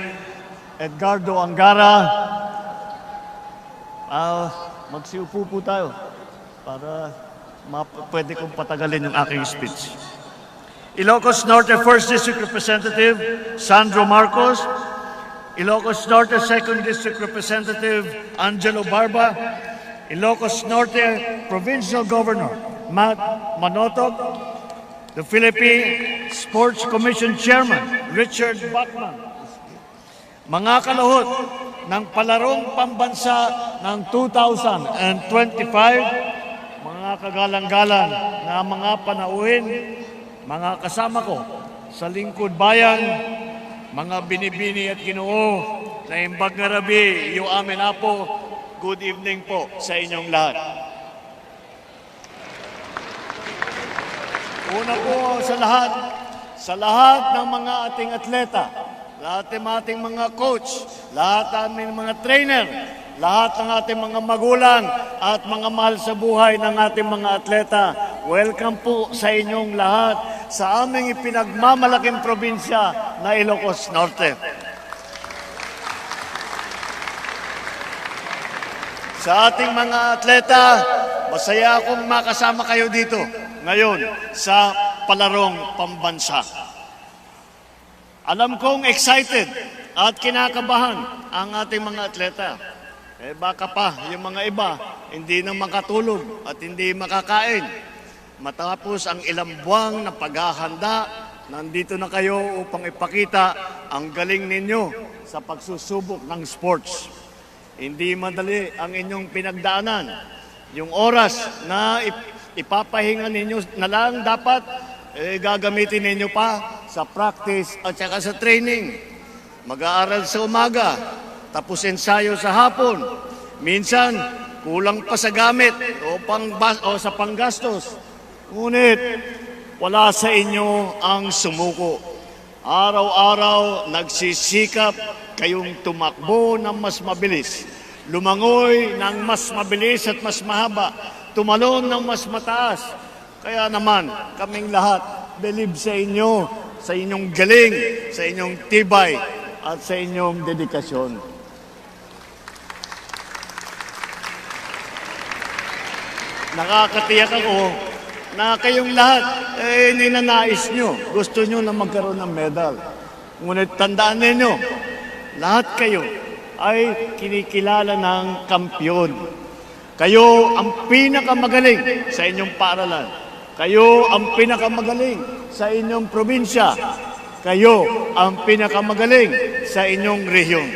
Edgardo Angara. Magsiupo po tayo para pwede kong patagalin yung aking speech. Ilocos Norte 1st District Representative Sandro Marcos, Ilocos Norte 2nd District Representative Angelo Barba, Ilocos Norte Provincial Governor Matt Manotog, the Philippine Sports Commission Chairman Richard Bachman, mga kalahot ng Palarong Pambansa ng 2025, mga kagalang-galang na mga panauhin, mga kasama ko sa lingkod bayan, mga binibini at ginoo na imbag nga rabi, yung amin apo, good evening po sa inyong lahat. Una po sa lahat ng mga ating atleta, lahat ng ating mga coach, lahat ng ating mga trainer, lahat ng ating mga magulang at mga mahal sa buhay ng ating mga atleta, welcome po sa inyong lahat sa aming ipinagmamalaking probinsya na Ilocos Norte. Sa ating mga atleta, masaya akong makasama kayo dito ngayon sa Palarong Pambansa. Alam kong excited at kinakabahan ang ating mga atleta. Baka pa yung mga iba hindi na makatulog at hindi makakain. Matapos ang ilang buwang na paghahanda, nandito na kayo upang ipakita ang galing ninyo sa pagsusubok ng sports. Hindi madali ang inyong pinagdaanan. Yung oras na ipapahinga ninyo na lang dapat gagamitin ninyo pa sa practice at saka sa training. Mag-aaral sa umaga, tapos ensayo sa hapon. Minsan, kulang pa sa gamit o sa panggastos. Ngunit, wala sa inyo ang sumuko. Araw-araw, nagsisikap kayong tumakbo ng mas mabilis, lumangoy ng mas mabilis at mas mahaba, tumalon ng mas mataas. Kaya naman, kaming lahat, believe sa inyo, sa inyong galing, sa inyong tibay, at sa inyong dedikasyon. Nakakatiyak ako na kayong lahat, ninanais nyo, gusto nyo na magkaroon ng medal. Ngunit tandaan ninyo, lahat kayo ay kinikilala ng kampyon. Kayo ang pinakamagaling sa inyong paaralan. Kayo ang pinakamagaling sa inyong probinsya. Kayo ang pinakamagaling sa inyong rehiyon.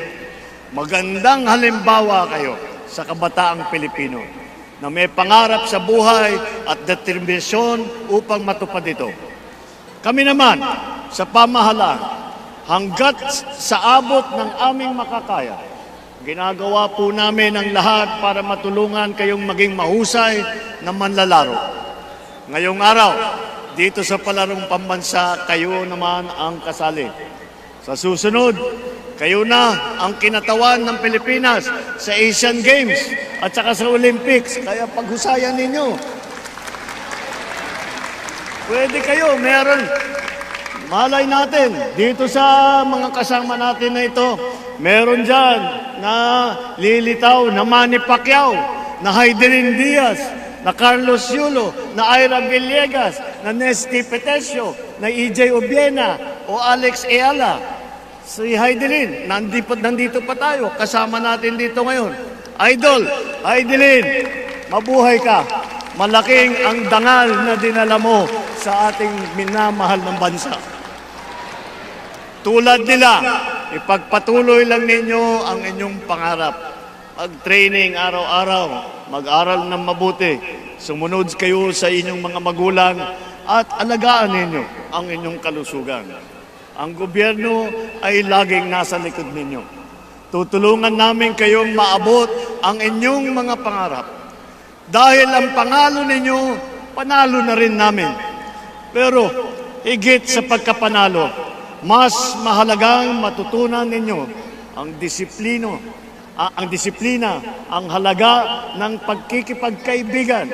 Magandang halimbawa kayo sa kabataang Pilipino na may pangarap sa buhay at determinasyon upang matupad ito. Kami naman sa pamahalaan, hanggat sa abot ng aming makakaya, ginagawa po namin ang lahat para matulungan kayong maging mahusay na manlalaro. Ngayong araw, dito sa Palarong Pambansa, kayo naman ang kasali. Sa susunod, kayo na ang kinatawan ng Pilipinas sa Asian Games at saka sa Olympics. Kaya paghusayan ninyo. Pwede kayo, meron. Malay natin, dito sa mga kasama natin na ito, meron dyan na lilitaw na Manny Pacquiao, na Heidelin Diaz, na Carlos Yulo, na Ira Villegas, na Nesty Petesio, na EJ Obiena, o Alex Eala. Si Heidelin, nandito pa tayo, kasama natin dito ngayon. Idol, Idolin, mabuhay ka. Malaking ang dangal na dinala mo sa ating minamahal ng bansa. Tulad nila, ipagpatuloy lang ninyo ang inyong pangarap. Mag-training araw-araw, mag-aral ng mabuti, sumunod kayo sa inyong mga magulang at alagaan ninyo ang inyong kalusugan. Ang gobyerno ay laging nasa likod ninyo. Tutulungan namin kayong maabot ang inyong mga pangarap. Dahil ang pangalo ninyo, panalo na rin namin. Pero higit sa pagkapanalo, mas mahalagang matutunan ninyo ang disiplina, ang halaga ng pagkikipagkaibigan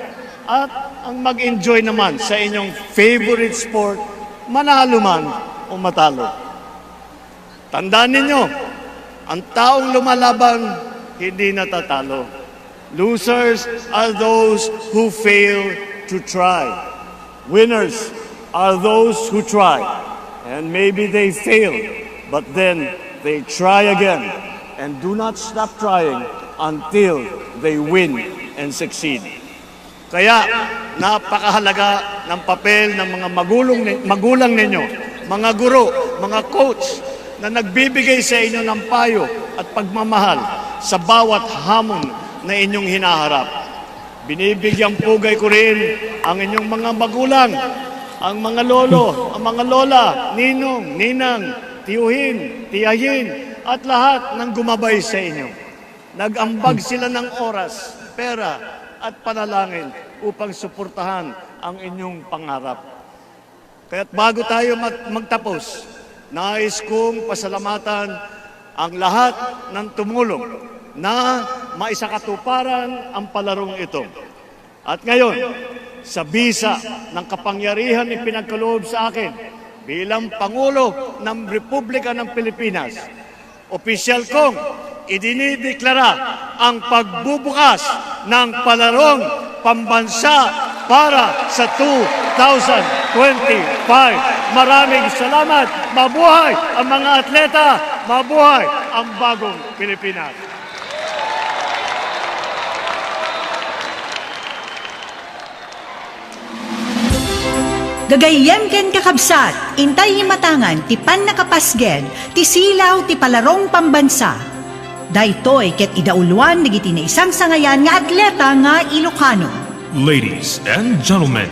at ang mag-enjoy naman sa inyong favorite sport, manalo man o matalo. Tandaan ninyo, ang taong lumalaban, hindi natatalo. Losers are those who fail to try. Winners are those who try. And maybe they fail, but then they try again and do not stop trying until they win and succeed. Kaya napakahalaga ng papel ng mga magulang ninyo, mga guro, mga coach na nagbibigay sa inyo ng payo at pagmamahal sa bawat hamon na inyong hinaharap. Binibigyan pugay ko rin ang inyong mga magulang, ang mga lolo, ang mga lola, ninong, ninang, tiyuhin, tiyahin, at lahat ng gumabay sa inyo. Nag-ambag sila ng oras, pera, at panalangin upang suportahan ang inyong pangarap. Kaya't bago tayo magtapos, nais kong pasalamatan ang lahat ng tumulong na maisakatuparan ang palarong ito. At ngayon, sa bisa ng kapangyarihan ni pinagkaloob sa akin bilang Pangulo ng Republika ng Pilipinas, opisyal kong idinideklara ang pagbubukas ng Palarong Pambansa para sa 2025. Maraming salamat. Mabuhay ang mga atleta. Mabuhay ang bagong Pilipinas. Gagayem ken kakabsat, intay himatangan, ti pan nakapasgen, ti silaw ti Palarong Pambansa. Daytoy ket idauluan nagiti na isang sangayan nga atleta nga Ilocano. Ladies and gentlemen,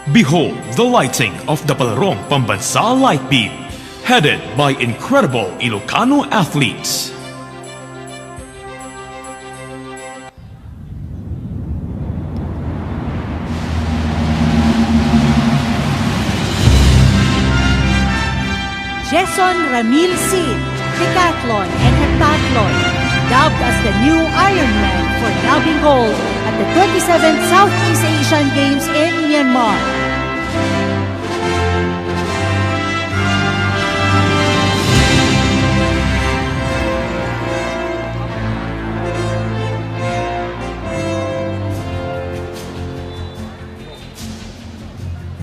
behold the lighting of the Palarong Pambansa light beam, headed by incredible Ilocano athletes. Jason Ramil Sid, decathlon and heptathlon, dubbed as the new Ironman for nabbing gold at the 27th Southeast Asian Games in Myanmar.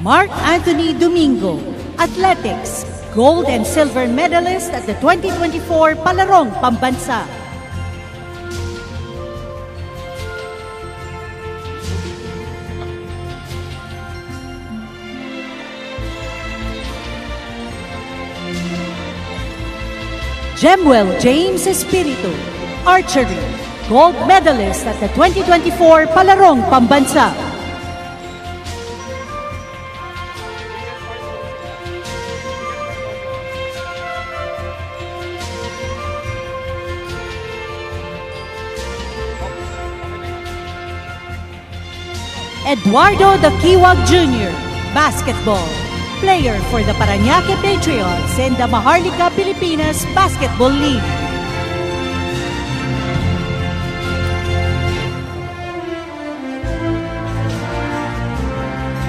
Mark Anthony Domingo, athletics, gold and silver medalist at the 2024 Palarong Pambansa. Jemuel James Espiritu, archery, gold medalist at the 2024 Palarong Pambansa. Eduardo Dakiwag Jr., basketball, player for the Parañaque Patriots and the Maharlika Pilipinas Basketball League.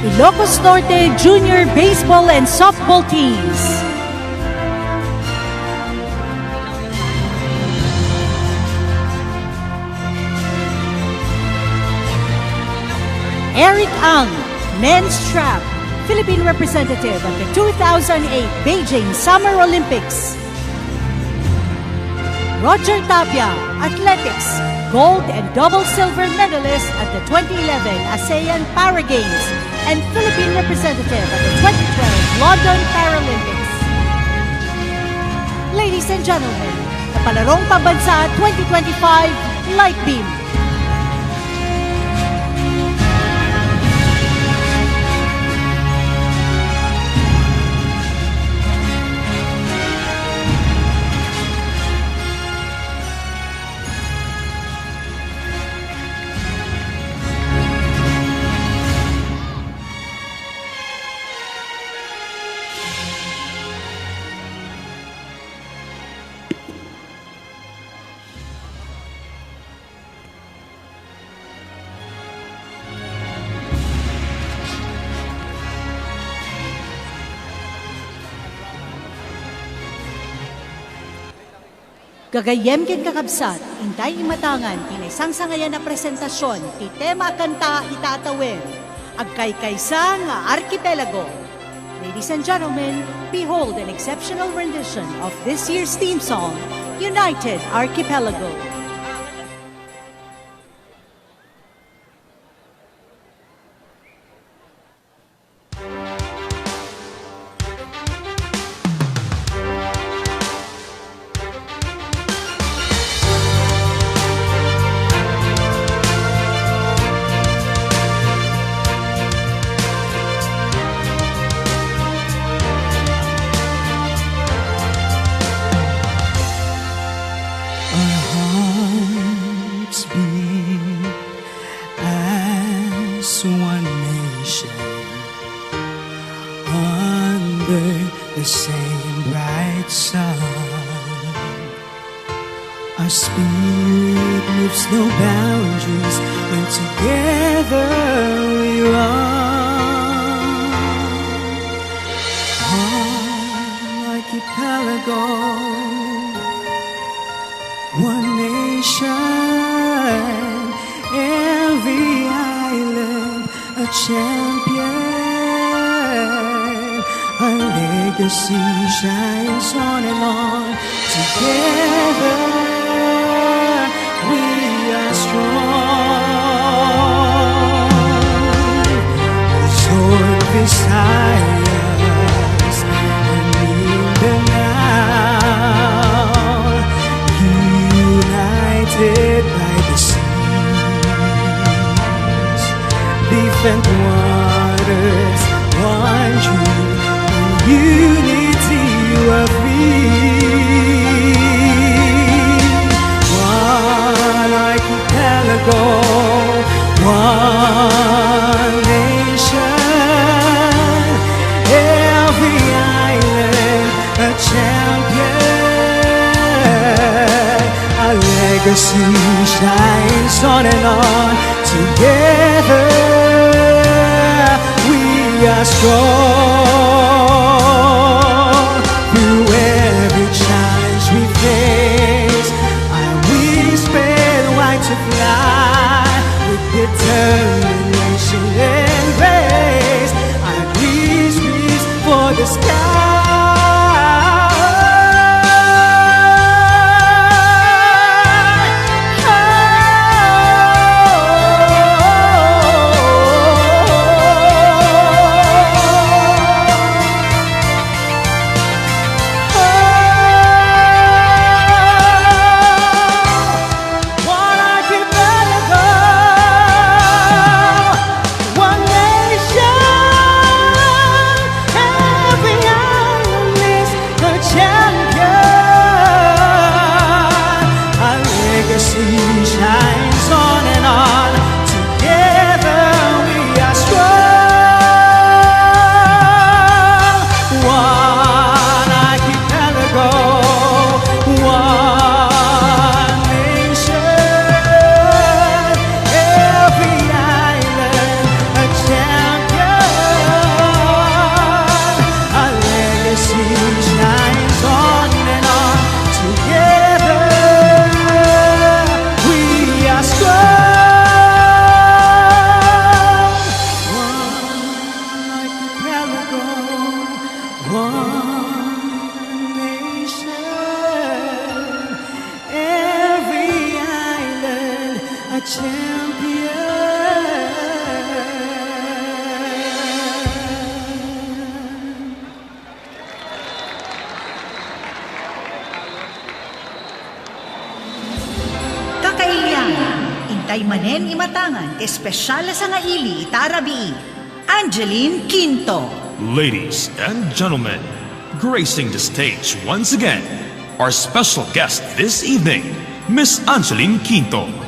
Ilocos Norte Junior Baseball and Softball teams. Eric Ang, men's trap, Philippine representative at the 2008 Beijing Summer Olympics. Roger Tapia, athletics, gold and double silver medalist at the 2011 ASEAN Para Games and Philippine representative at the 2012 London Paralympics. Ladies and gentlemen, the Palarong Pambansa 2025 Light Beam. Gagayem ken kakabsat, intay imatangan, tinaysang sangayan na presentasyon, ti tema kanta itatawin, agkay-kaysa nga archipelago. Ladies and gentlemen, behold an exceptional rendition of this year's theme song, United Archipelago. One nation under the same bright sun. Our spirit moves no boundaries when together we run. One archipelago, one nation, every island a champion. Our legacy shines on and on. Together we are strong. Luzon, Visayas, and Mindanao, united by the seas, different waters, one dream, unity of peace. One archipelago, one nation, every island a champion. Our legacy shines on and on. Together we are strong. Through every challenge we face, our wings spread wide to fly. With determination and grace, our dreams reach for the sky. a champion. Kakailang, intay manen imatangan, espesyal sa nga ili itarabi, Angeline Quinto. Ladies and gentlemen, gracing the stage once again, our special guest this evening, Miss Angeline Quinto.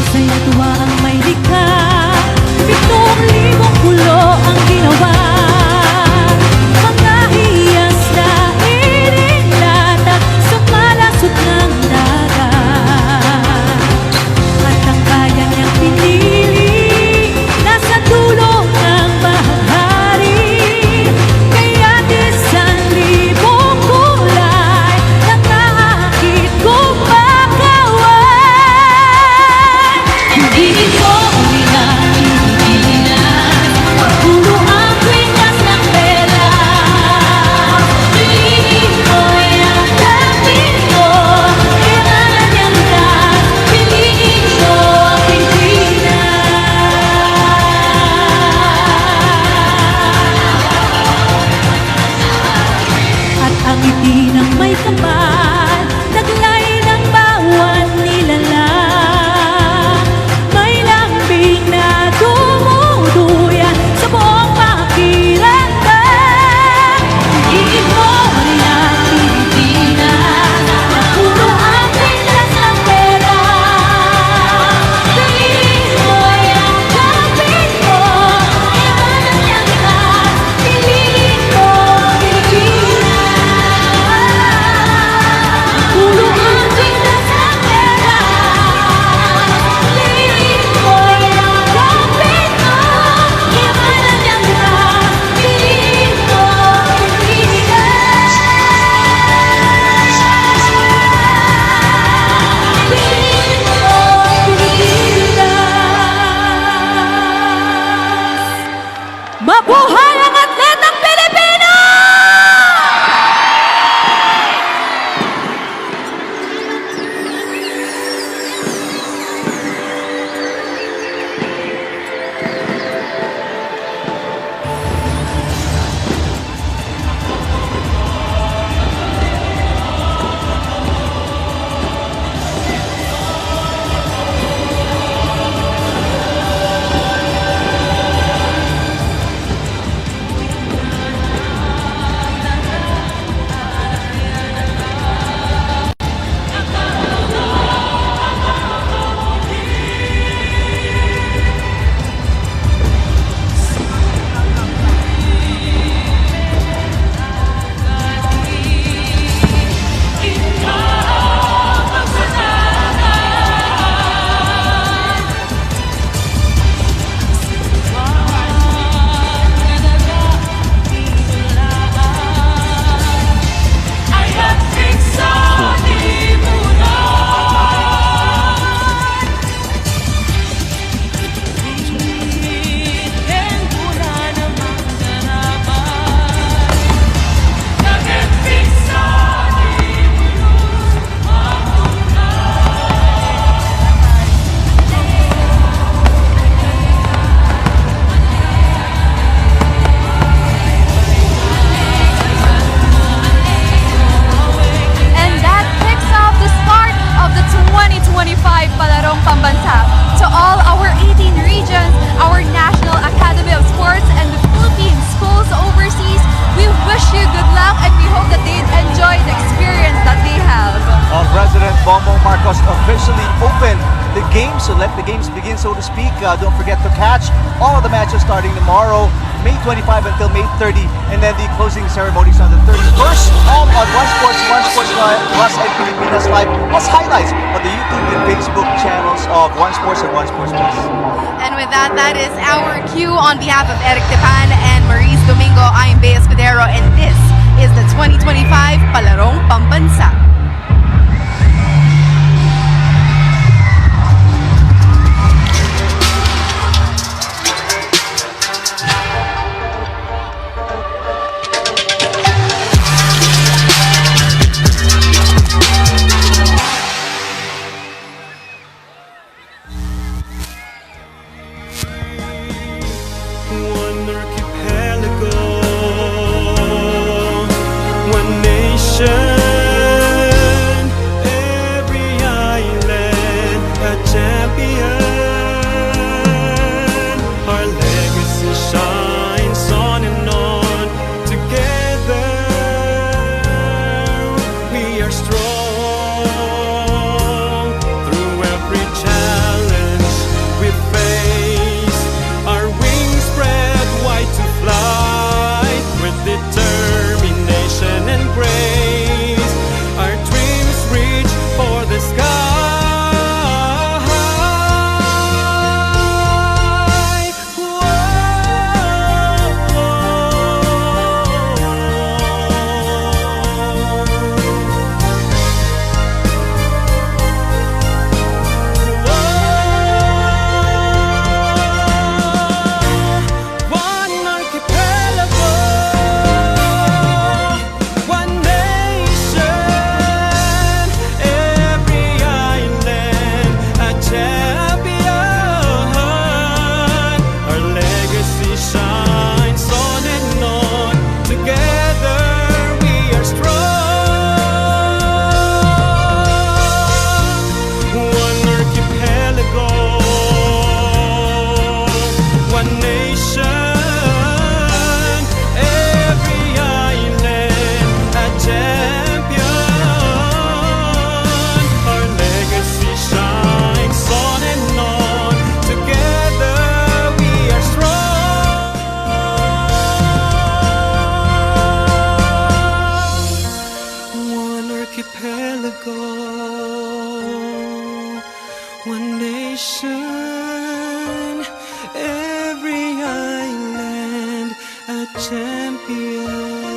Saya tua ang may likha, 7,000 pulo ang ginawa. Mga hiyas na inilatag sa malasot ng dagat. At ang kaya niyang pinili, nasa dulo ng bahagari. Kaya't 1,000 kulay ng aakit kong makawan. Hindi ito umilang Pilipinas, puro ang kwinas ng pera. Piliin mo yung kapit mo, kailangan niyang lahat. Piliin mo ang Pilipinas. At ang ngiti ng may kapal, taglay ng bawat nilalang. May lambing na dumuduyan sa buong pakiramdam. Piliin mo rin ang Pilipinas, na puro ang pintas ng pera. Piliin mo yung kapit mo, kailangan niyang lahat. Piliin mo Pilipinas, puro ang pintas ng pera. Piliin mo yung kapit mo, kailangan niyang lahat. Piliin mo Pilipinas. Piliin mo Pilipinas. Mabuhay ang atletang Pilipino! And that kicks off the start of the 2025 Palarong Pambansa. To all our 18 regions, our National Academy of Sports, and the Philippine schools overseas, we wish you good luck and we hope that they enjoy the experience that they have. President Bongbong Marcos officially opened the games, so let the games begin, so to speak. Don't forget to catch all of the matches starting tomorrow, May 25 until May 30, and then the closing ceremonies on the 31st, all on One Sports Live, Plus and Pilipinas Live, plus highlights on the YouTube and Facebook channels of One Sports and One Sports Plus. And with that, that is our cue on behalf of Eric Tepan and Maurice Domingo, I am Bea Escudero, and this is the 2025 Palarong Pambansa. One archipelago, one nation, every island a champion. Our legacy shines on and on. Together we are strong. Through every challenge we face, our wings spread wide to fly with determination and grace. Our dreams reach for the sky. One archipelago, one nation, every island a champion. Our legacy shines on and on. Together we are strong. One archipelago, one nation, every island a champion. Our legacy shines on and on. Together we are strong. One archipelago, one nation, every island a champion.